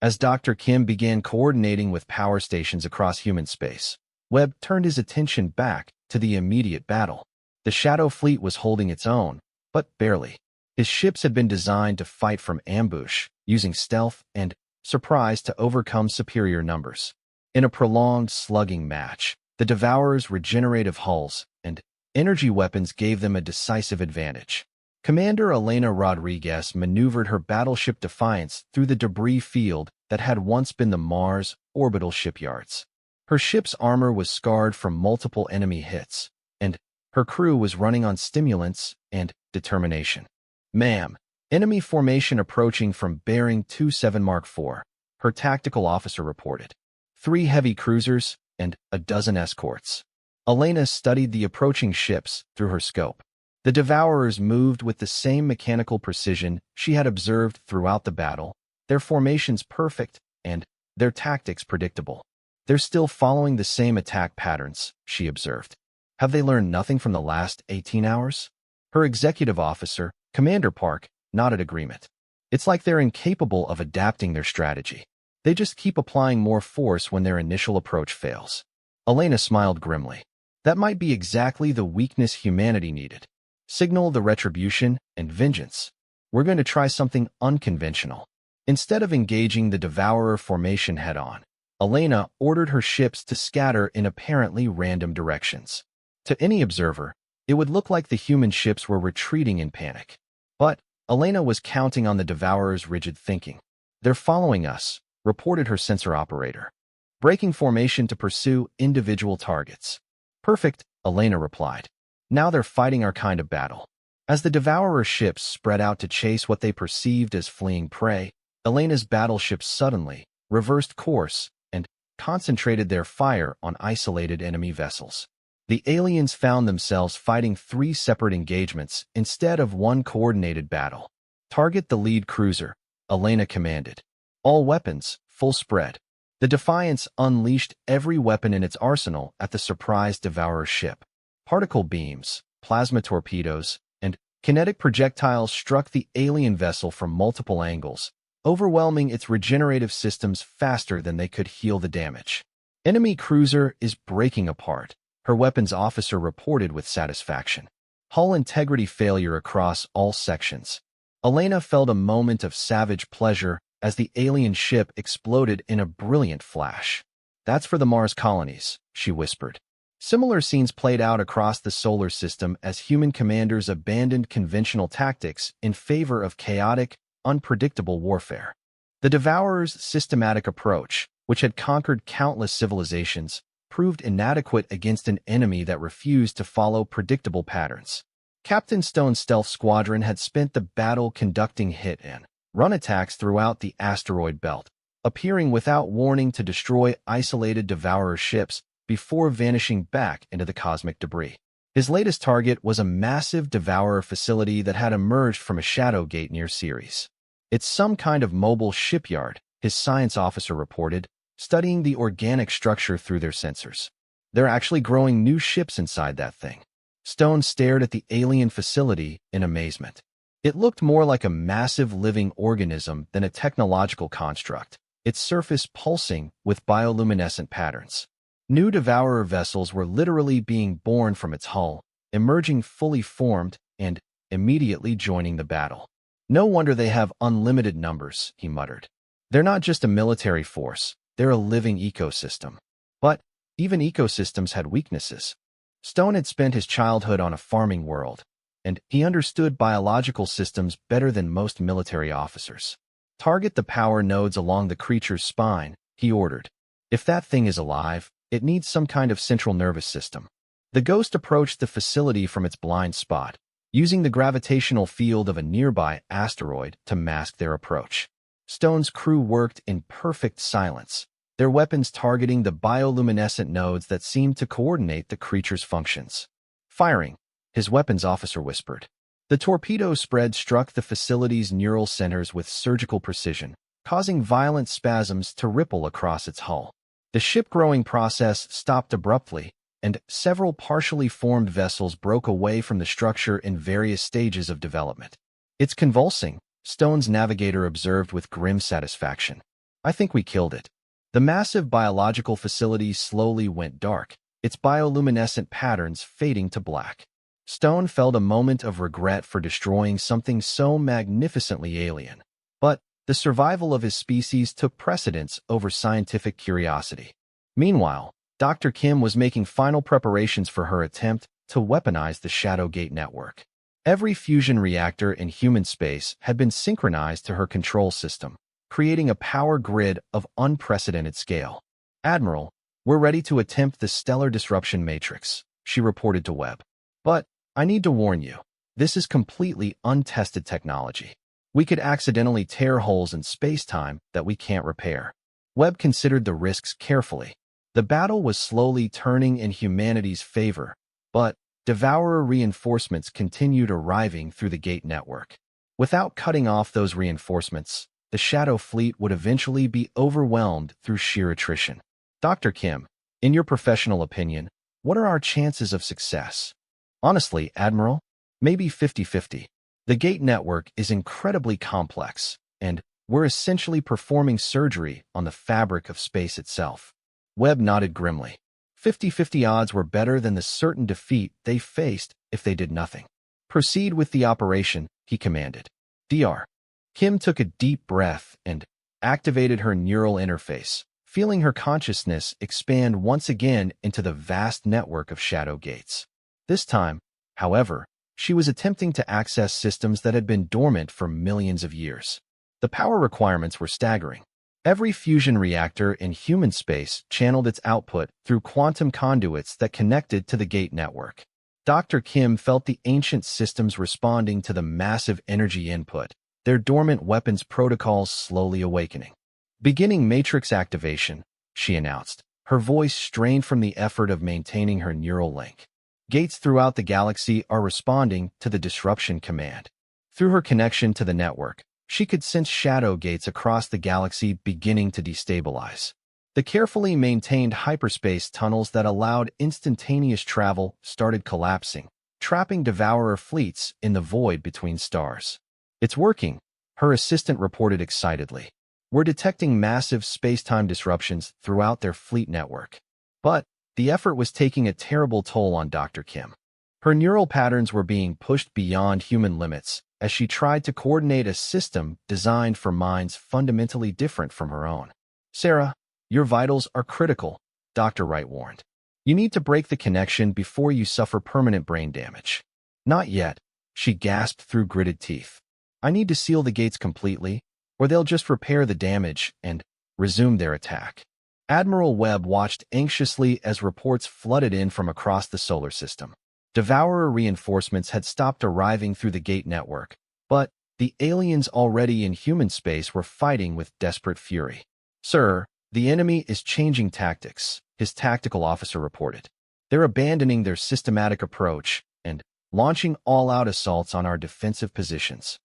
As Dr. Kim began coordinating with power stations across human space, Webb turned his attention back to the immediate battle. The Shadow Fleet was holding its own, but barely. His ships had been designed to fight from ambush, using stealth and surprise to overcome superior numbers. In a prolonged slugging match, the Devourer's regenerative hulls and energy weapons gave them a decisive advantage. Commander Elena Rodriguez maneuvered her battleship Defiance through the debris field that had once been the Mars orbital shipyards. Her ship's armor was scarred from multiple enemy hits, and her crew was running on stimulants and determination. "Ma'am, enemy formation approaching from bearing 27 Mark IV, her tactical officer reported. 3 heavy cruisers and a dozen escorts." Elena studied the approaching ships through her scope. The Devourers moved with the same mechanical precision she had observed throughout the battle, their formations perfect and their tactics predictable. They're still following the same attack patterns, she observed. Have they learned nothing from the last 18 hours? Her executive officer, Commander Park, nodded agreement. It's like they're incapable of adapting their strategy. They just keep applying more force when their initial approach fails. Elena smiled grimly. That might be exactly the weakness humanity needed. Signal the retribution and vengeance. We're going to try something unconventional. Instead of engaging the Devourer formation head-on, Elena ordered her ships to scatter in apparently random directions. To any observer, it would look like the human ships were retreating in panic. But Elena was counting on the Devourer's rigid thinking. They're following us, reported her sensor operator. Breaking formation to pursue individual targets. Perfect, Elena replied. Now they're fighting our kind of battle. As the Devourer ships spread out to chase what they perceived as fleeing prey, Elena's battleships suddenly reversed course and concentrated their fire on isolated enemy vessels. The aliens found themselves fighting 3 separate engagements instead of one coordinated battle. Target the lead cruiser, Elena commanded. All weapons, full spread. The Defiance unleashed every weapon in its arsenal at the surprised Devourer ship. Particle beams, plasma torpedoes, and kinetic projectiles struck the alien vessel from multiple angles, overwhelming its regenerative systems faster than they could heal the damage. Enemy cruiser is breaking apart, her weapons officer reported with satisfaction. Hull integrity failure across all sections. Elena felt a moment of savage pleasure as the alien ship exploded in a brilliant flash. That's for the Mars colonies, she whispered. Similar scenes played out across the solar system as human commanders abandoned conventional tactics in favor of chaotic, unpredictable warfare. The Devourer's systematic approach, which had conquered countless civilizations, proved inadequate against an enemy that refused to follow predictable patterns. Captain Stone's stealth squadron had spent the battle conducting hit-and-run attacks throughout the asteroid belt, appearing without warning to destroy isolated Devourer ships before vanishing back into the cosmic debris. His latest target was a massive Devourer facility that had emerged from a shadow gate near Ceres. It's some kind of mobile shipyard, his science officer reported, studying the organic structure through their sensors. They're actually growing new ships inside that thing. Stone stared at the alien facility in amazement. It looked more like a massive living organism than a technological construct, its surface pulsing with bioluminescent patterns. New Devourer vessels were literally being born from its hull, emerging fully formed and immediately joining the battle. No wonder they have unlimited numbers, he muttered. They're not just a military force, they're a living ecosystem. But even ecosystems had weaknesses. Stone had spent his childhood on a farming world, and he understood biological systems better than most military officers. Target the power nodes along the creature's spine, he ordered. If that thing is alive, it needs some kind of central nervous system. The Ghost approached the facility from its blind spot, using the gravitational field of a nearby asteroid to mask their approach. Stone's crew worked in perfect silence, their weapons targeting the bioluminescent nodes that seemed to coordinate the creature's functions. Firing, his weapons officer whispered. The torpedo spread struck the facility's neural centers with surgical precision, causing violent spasms to ripple across its hull. The ship-growing process stopped abruptly, and several partially formed vessels broke away from the structure in various stages of development. It's convulsing, Stone's navigator observed with grim satisfaction. I think we killed it. The massive biological facility slowly went dark, its bioluminescent patterns fading to black. Stone felt a moment of regret for destroying something so magnificently alien. But the survival of his species took precedence over scientific curiosity. Meanwhile, Dr. Kim was making final preparations for her attempt to weaponize the Shadowgate network. Every fusion reactor in human space had been synchronized to her control system, creating a power grid of unprecedented scale. Admiral, we're ready to attempt the stellar disruption matrix, she reported to Webb. But I need to warn you, this is completely untested technology. We could accidentally tear holes in space-time that we can't repair. Webb considered the risks carefully. The battle was slowly turning in humanity's favor, but Devourer reinforcements continued arriving through the gate network. Without cutting off those reinforcements, the Shadow Fleet would eventually be overwhelmed through sheer attrition. Dr. Kim, in your professional opinion, what are our chances of success? Honestly, Admiral, maybe 50-50. The gate network is incredibly complex, and we're essentially performing surgery on the fabric of space itself. Webb nodded grimly. 50-50 odds were better than the certain defeat they faced if they did nothing. Proceed with the operation, he commanded. Dr. Kim took a deep breath and activated her neural interface, feeling her consciousness expand once again into the vast network of shadow gates. This time, however, she was attempting to access systems that had been dormant for millions of years. The power requirements were staggering. Every fusion reactor in human space channeled its output through quantum conduits that connected to the gate network. Dr. Kim felt the ancient systems responding to the massive energy input, their dormant weapons protocols slowly awakening. Beginning matrix activation, she announced, her voice strained from the effort of maintaining her neural link. Gates throughout the galaxy are responding to the disruption command. Through her connection to the network, she could sense shadow gates across the galaxy beginning to destabilize. The carefully maintained hyperspace tunnels that allowed instantaneous travel started collapsing, trapping Devourer fleets in the void between stars. It's working, her assistant reported excitedly. We're detecting massive space-time disruptions throughout their fleet network. But the effort was taking a terrible toll on Dr. Kim. Her neural patterns were being pushed beyond human limits as she tried to coordinate a system designed for minds fundamentally different from her own. Sarah, your vitals are critical, Dr. Wright warned. You need to break the connection before you suffer permanent brain damage. Not yet, she gasped through gritted teeth. I need to seal the gates completely, or they'll just repair the damage and resume their attack. Admiral Webb watched anxiously as reports flooded in from across the solar system. Devourer reinforcements had stopped arriving through the gate network, but the aliens already in human space were fighting with desperate fury. Sir, the enemy is changing tactics, his tactical officer reported. They're abandoning their systematic approach and launching all-out assaults on our defensive positions.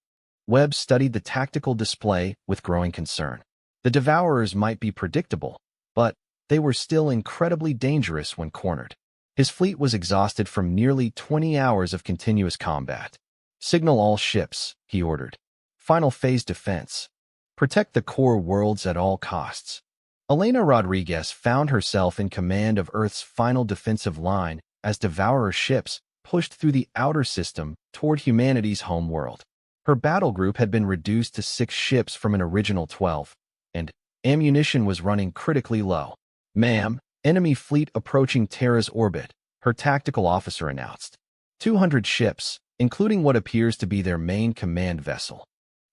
Webb studied the tactical display with growing concern. The Devourers might be predictable, but they were still incredibly dangerous when cornered. His fleet was exhausted from nearly 20 hours of continuous combat. Signal all ships, he ordered. Final phase defense. Protect the core worlds at all costs. Elena Rodriguez found herself in command of Earth's final defensive line as Devourer ships pushed through the outer system toward humanity's home world. Her battle group had been reduced to 6 ships from an original 12, and ammunition was running critically low. Ma'am, enemy fleet approaching Terra's orbit, her tactical officer announced. 200 ships, including what appears to be their main command vessel.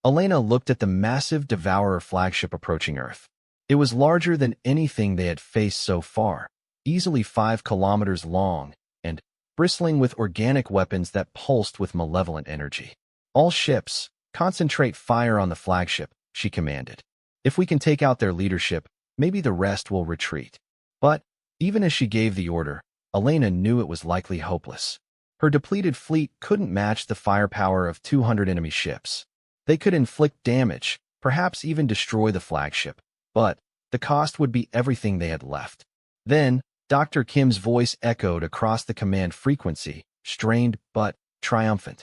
Elena looked at the massive Devourer flagship approaching Earth. It was larger than anything they had faced so far, easily 5 kilometers long, and bristling with organic weapons that pulsed with malevolent energy. All ships, concentrate fire on the flagship, she commanded. If we can take out their leadership, maybe the rest will retreat. But even as she gave the order, Elena knew it was likely hopeless. Her depleted fleet couldn't match the firepower of 200 enemy ships. They could inflict damage, perhaps even destroy the flagship, but the cost would be everything they had left. Then, Dr. Kim's voice echoed across the command frequency, strained but triumphant.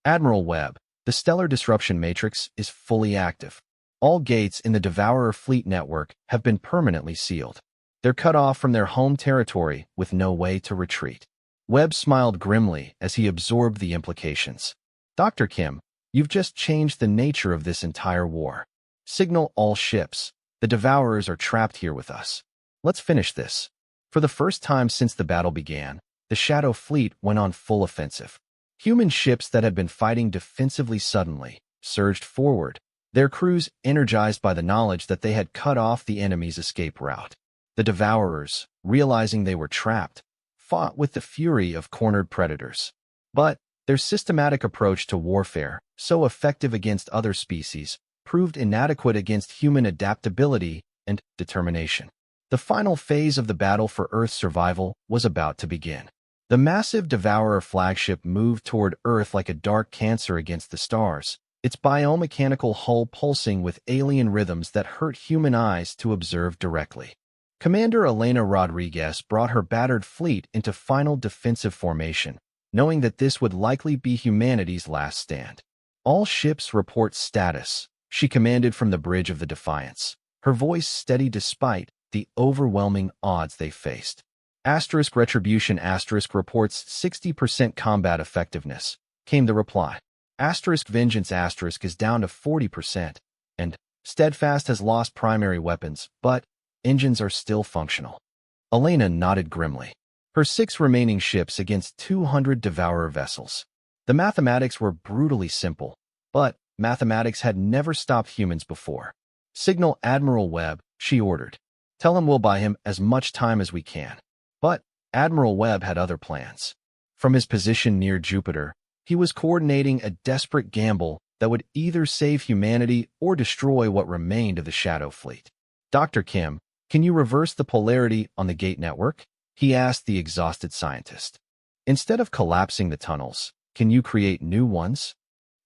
Admiral Webb, the stellar disruption matrix is fully active. All gates in the Devourer fleet network have been permanently sealed. They're cut off from their home territory with no way to retreat. Webb smiled grimly as he absorbed the implications. Dr. Kim, you've just changed the nature of this entire war. Signal all ships. The Devourers are trapped here with us. Let's finish this. For the first time since the battle began, the Shadow Fleet went on full offensive. Human ships that had been fighting defensively suddenly surged forward, their crews energized by the knowledge that they had cut off the enemy's escape route. The Devourers, realizing they were trapped, fought with the fury of cornered predators. But their systematic approach to warfare, so effective against other species, proved inadequate against human adaptability and determination. The final phase of the battle for Earth's survival was about to begin. The massive Devourer flagship moved toward Earth like a dark cancer against the stars, its biomechanical hull pulsing with alien rhythms that hurt human eyes to observe directly. Commander Elena Rodriguez brought her battered fleet into final defensive formation, knowing that this would likely be humanity's last stand. All ships report status, she commanded from the bridge of the Defiance, her voice steady despite the overwhelming odds they faced. Retribution reports 60% combat effectiveness, came the reply. Vengeance is down to 40%, and Steadfast has lost primary weapons, but engines are still functional. Elena nodded grimly. Her 6 remaining ships against 200 Devourer vessels. The mathematics were brutally simple, but mathematics had never stopped humans before. Signal Admiral Webb, she ordered. Tell him we'll buy him as much time as we can. But Admiral Webb had other plans. From his position near Jupiter, he was coordinating a desperate gamble that would either save humanity or destroy what remained of the Shadow Fleet. Dr. Kim, can you reverse the polarity on the gate network? He asked the exhausted scientist. Instead of collapsing the tunnels, can you create new ones?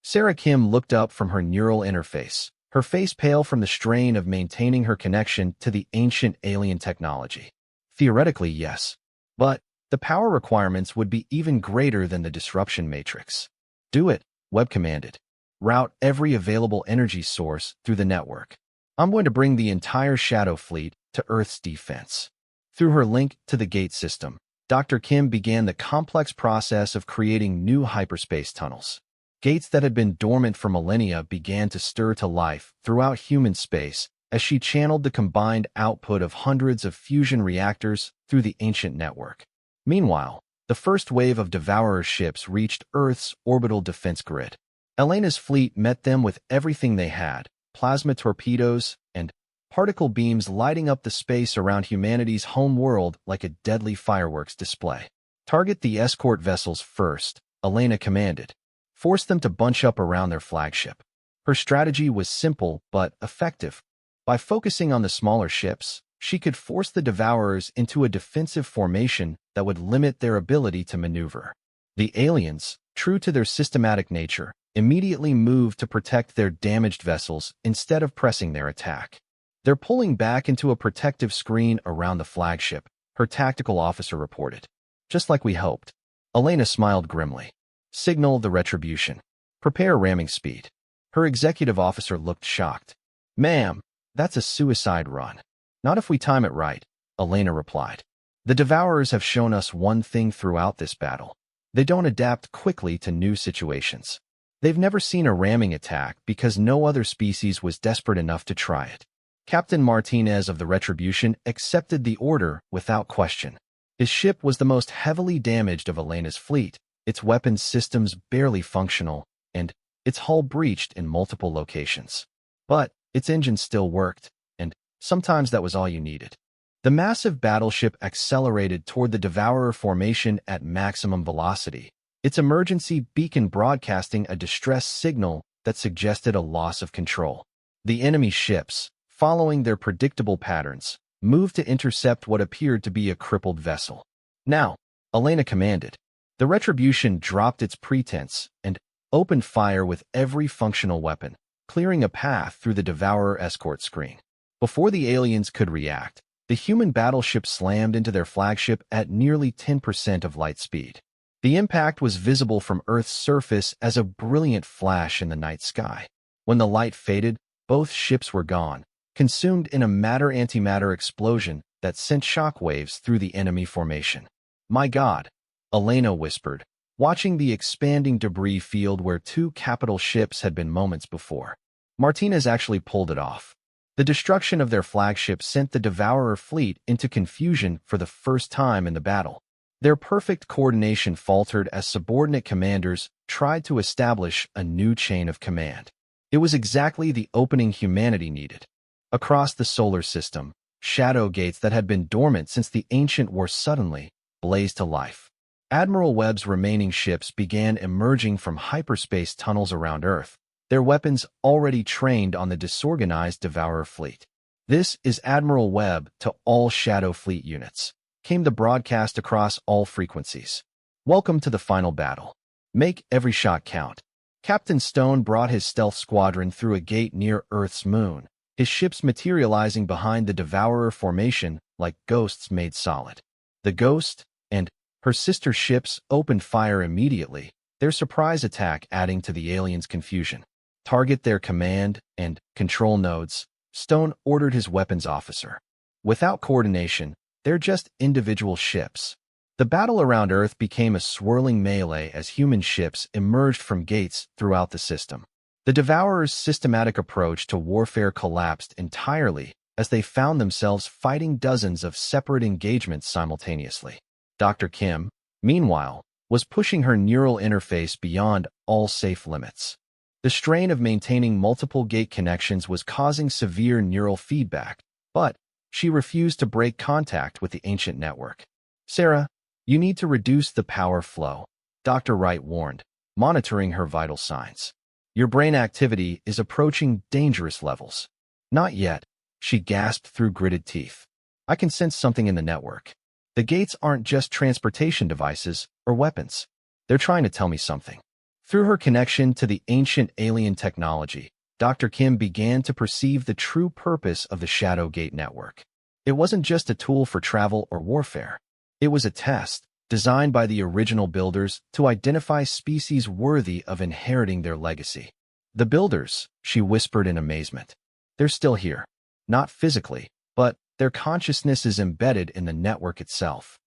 Sarah Kim looked up from her neural interface, her face pale from the strain of maintaining her connection to the ancient alien technology. Theoretically, yes, but the power requirements would be even greater than the disruption matrix. Do it, Webb commanded. Route every available energy source through the network. I'm going to bring the entire Shadow Fleet to Earth's defense. Through her link to the gate system, Dr. Kim began the complex process of creating new hyperspace tunnels. Gates that had been dormant for millennia began to stir to life throughout human space as she channeled the combined output of hundreds of fusion reactors through the ancient network. Meanwhile, the first wave of Devourer ships reached Earth's orbital defense grid. Elena's fleet met them with everything they had, plasma torpedoes and particle beams lighting up the space around humanity's home world like a deadly fireworks display. Target the escort vessels first, Elena commanded. Force them to bunch up around their flagship. Her strategy was simple but effective. By focusing on the smaller ships, she could force the Devourers into a defensive formation that would limit their ability to maneuver. The aliens, true to their systematic nature, immediately moved to protect their damaged vessels instead of pressing their attack. They're pulling back into a protective screen around the flagship, her tactical officer reported. Just like we hoped. Elena smiled grimly. Signal the Retribution. Prepare ramming speed. Her executive officer looked shocked. Ma'am, that's a suicide run. Not if we time it right, Elena replied. The Devourers have shown us one thing throughout this battle. They don't adapt quickly to new situations. They've never seen a ramming attack because no other species was desperate enough to try it. Captain Martinez of the Retribution accepted the order without question. His ship was the most heavily damaged of Elena's fleet, its weapons systems barely functional, and its hull breached in multiple locations. But its engine still worked, and sometimes that was all you needed. The massive battleship accelerated toward the Devourer formation at maximum velocity, its emergency beacon broadcasting a distress signal that suggested a loss of control. The enemy ships, following their predictable patterns, moved to intercept what appeared to be a crippled vessel. Now, Elena commanded. The Retribution dropped its pretense and opened fire with every functional weapon, clearing a path through the Devourer escort screen. Before the aliens could react, the human battleship slammed into their flagship at nearly 10% of light speed. The impact was visible from Earth's surface as a brilliant flash in the night sky. When the light faded, both ships were gone, consumed in a matter-antimatter explosion that sent shockwaves through the enemy formation. My God, Elena whispered, watching the expanding debris field where 2 capital ships had been moments before. Martinez actually pulled it off. The destruction of their flagship sent the Devourer fleet into confusion for the first time in the battle. Their perfect coordination faltered as subordinate commanders tried to establish a new chain of command. It was exactly the opening humanity needed. Across the solar system, shadow gates that had been dormant since the ancient war suddenly blazed to life. Admiral Webb's remaining ships began emerging from hyperspace tunnels around Earth, their weapons already trained on the disorganized Devourer fleet. "This is Admiral Webb to all Shadow Fleet units," came the broadcast across all frequencies. "Welcome to the final battle. Make every shot count." Captain Stone brought his stealth squadron through a gate near Earth's moon, his ships materializing behind the Devourer formation like ghosts made solid. The Ghost and her sister ships opened fire immediately, their surprise attack adding to the aliens' confusion. "Target their command and control nodes," Stone ordered his weapons officer. "Without coordination, they're just individual ships." The battle around Earth became a swirling melee as human ships emerged from gates throughout the system. The Devourers' systematic approach to warfare collapsed entirely as they found themselves fighting dozens of separate engagements simultaneously. Dr. Kim, meanwhile, was pushing her neural interface beyond all safe limits. The strain of maintaining multiple gate connections was causing severe neural feedback, but she refused to break contact with the ancient network. "Sarah, you need to reduce the power flow," Dr. Wright warned, monitoring her vital signs. "Your brain activity is approaching dangerous levels." "Not yet," she gasped through gritted teeth. "I can sense something in the network. The gates aren't just transportation devices or weapons. They're trying to tell me something." Through her connection to the ancient alien technology, Dr. Kim began to perceive the true purpose of the Shadow Gate network. It wasn't just a tool for travel or warfare. It was a test, designed by the original builders to identify species worthy of inheriting their legacy. "The builders," she whispered in amazement. "They're still here. Not physically, but their consciousness is embedded in the network itself."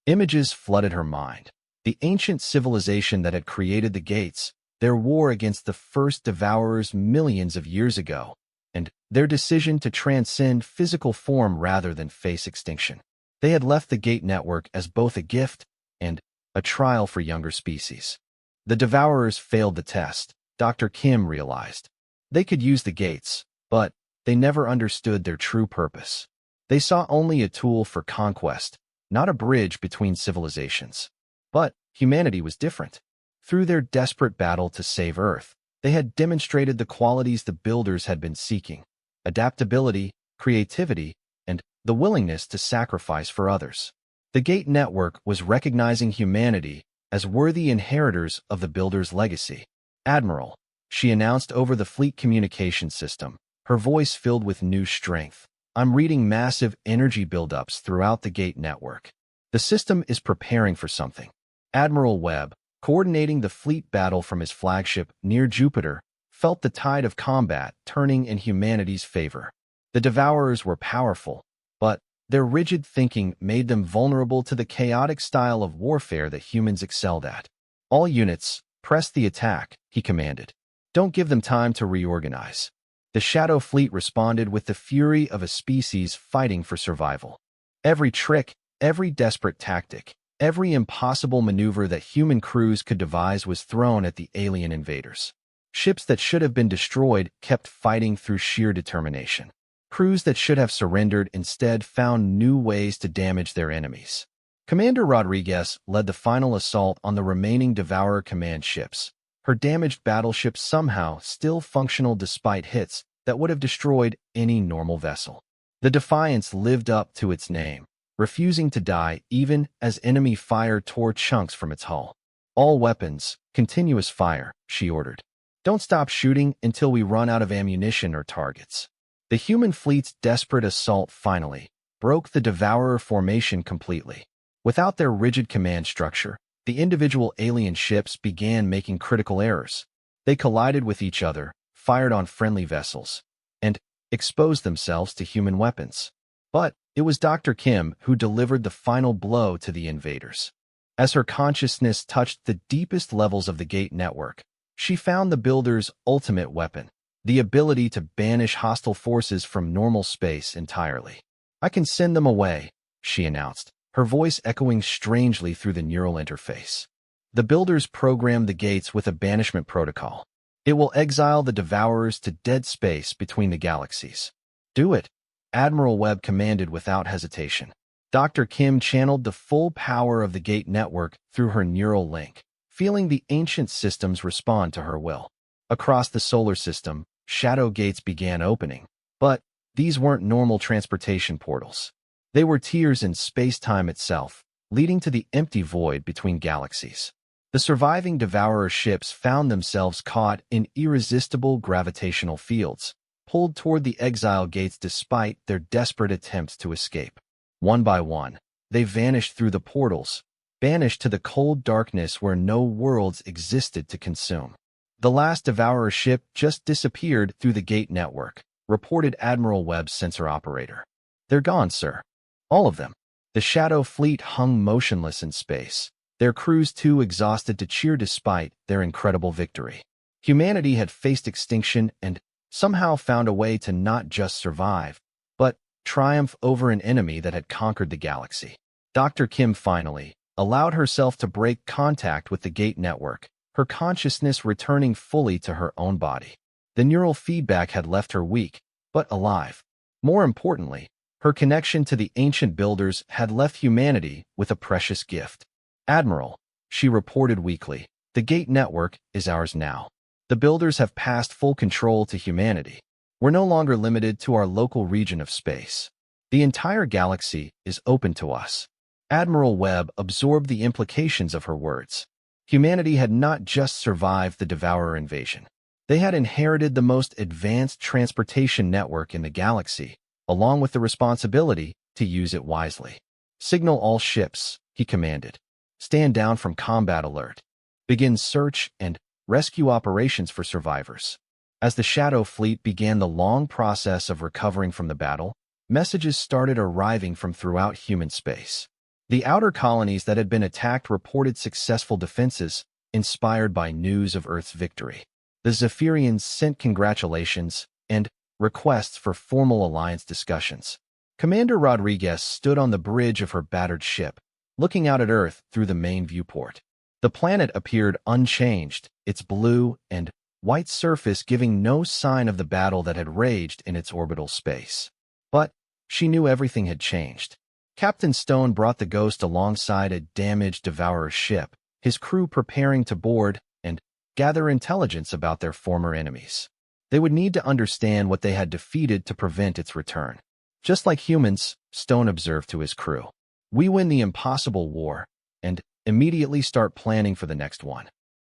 Images flooded her mind. The ancient civilization that had created the gates, their war against the first Devourers millions of years ago, and their decision to transcend physical form rather than face extinction. They had left the gate network as both a gift and a trial for younger species. The Devourers failed the test, Dr. Kim realized. They could use the gates, but they never understood their true purpose. They saw only a tool for conquest, not a bridge between civilizations. But humanity was different. Through their desperate battle to save Earth, they had demonstrated the qualities the builders had been seeking: adaptability, creativity, and the willingness to sacrifice for others. The Gate Network was recognizing humanity as worthy inheritors of the builders' legacy. "Admiral," she announced over the fleet communication system, her voice filled with new strength. "I'm reading massive energy buildups throughout the Gate Network. The system is preparing for something." Admiral Webb, coordinating the fleet battle from his flagship near Jupiter, felt the tide of combat turning in humanity's favor. The Devourers were powerful, but their rigid thinking made them vulnerable to the chaotic style of warfare that humans excelled at. "All units, press the attack," he commanded. "Don't give them time to reorganize." The Shadow Fleet responded with the fury of a species fighting for survival. Every trick, every desperate tactic, every impossible maneuver that human crews could devise was thrown at the alien invaders. Ships that should have been destroyed kept fighting through sheer determination. Crews that should have surrendered instead found new ways to damage their enemies. Commander Rodriguez led the final assault on the remaining Devourer command ships, her damaged battleship somehow still functional despite hits that would have destroyed any normal vessel. The Defiance lived up to its name, refusing to die even as enemy fire tore chunks from its hull. "All weapons, continuous fire," she ordered. "Don't stop shooting until we run out of ammunition or targets." The human fleet's desperate assault finally broke the Devourer formation completely. Without their rigid command structure, the individual alien ships began making critical errors. They collided with each other, fired on friendly vessels, and exposed themselves to human weapons. But it was Dr. Kim who delivered the final blow to the invaders. As her consciousness touched the deepest levels of the Gate Network, she found the builder's ultimate weapon, the ability to banish hostile forces from normal space entirely. "I can send them away," she announced, her voice echoing strangely through the neural interface. The builders programmed the gates with a banishment protocol. It will exile the Devourers to dead space between the galaxies. "Do it," Admiral Webb commanded without hesitation. Dr. Kim channeled the full power of the Gate Network through her neural link, feeling the ancient systems respond to her will. Across the solar system, shadow gates began opening, but these weren't normal transportation portals. They were tiers in space-time itself, leading to the empty void between galaxies. The surviving Devourer ships found themselves caught in irresistible gravitational fields, pulled toward the exile gates despite their desperate attempts to escape. One by one, they vanished through the portals, banished to the cold darkness where no worlds existed to consume. The last Devourer ship just disappeared through the gate network, reported Admiral Webb's sensor operator. "They're gone, sir. All of them." The Shadow Fleet hung motionless in space, their crews too exhausted to cheer despite their incredible victory. Humanity had faced extinction and somehow found a way to not just survive, but triumph over an enemy that had conquered the galaxy. Dr. Kim finally allowed herself to break contact with the gate network, her consciousness returning fully to her own body. The neural feedback had left her weak, but alive. More importantly, her connection to the ancient builders had left humanity with a precious gift. "Admiral," she reported weakly, "the gate network is ours now. The builders have passed full control to humanity. We're no longer limited to our local region of space. The entire galaxy is open to us." Admiral Webb absorbed the implications of her words. Humanity had not just survived the Devourer invasion. They had inherited the most advanced transportation network in the galaxy, along with the responsibility to use it wisely. "Signal all ships," he commanded. "Stand down from combat alert. Begin search and rescue operations for survivors." As the Shadow Fleet began the long process of recovering from the battle, messages started arriving from throughout human space. The outer colonies that had been attacked reported successful defenses, inspired by news of Earth's victory. The Zephyrians sent congratulations and requests for formal alliance discussions. Commander Rodriguez stood on the bridge of her battered ship, looking out at Earth through the main viewport. The planet appeared unchanged, its blue and white surface giving no sign of the battle that had raged in its orbital space. But she knew everything had changed. Captain Stone brought the Ghost alongside a damaged Devourer ship, his crew preparing to board and gather intelligence about their former enemies. They would need to understand what they had defeated to prevent its return. "Just like humans," Stone observed to his crew. "We win the impossible war and immediately start planning for the next one."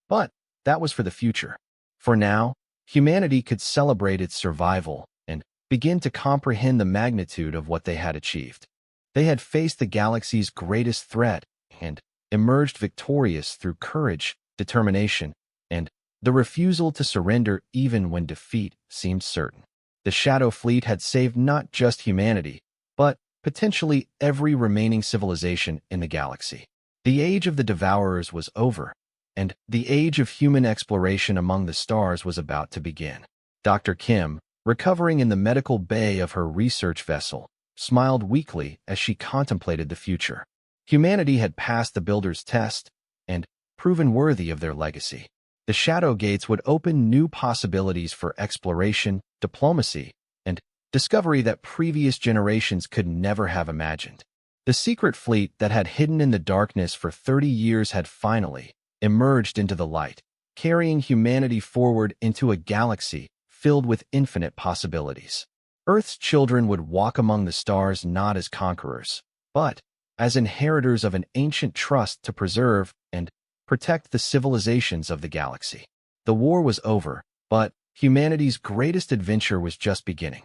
But that was for the future. For now, humanity could celebrate its survival and begin to comprehend the magnitude of what they had achieved. They had faced the galaxy's greatest threat and emerged victorious through courage, determination, and the refusal to surrender even when defeat seemed certain. The Shadow Fleet had saved not just humanity, but potentially every remaining civilization in the galaxy. The age of the Devourers was over, and the age of human exploration among the stars was about to begin. Dr. Kim, recovering in the medical bay of her research vessel, smiled weakly as she contemplated the future. Humanity had passed the Builder's test and proven worthy of their legacy. The Shadow Gates would open new possibilities for exploration, diplomacy, and discovery that previous generations could never have imagined. The secret fleet that had hidden in the darkness for 30 years had finally emerged into the light, carrying humanity forward into a galaxy filled with infinite possibilities. Earth's children would walk among the stars not as conquerors, but as inheritors of an ancient trust to preserve and protect the civilizations of the galaxy. The war was over, but humanity's greatest adventure was just beginning.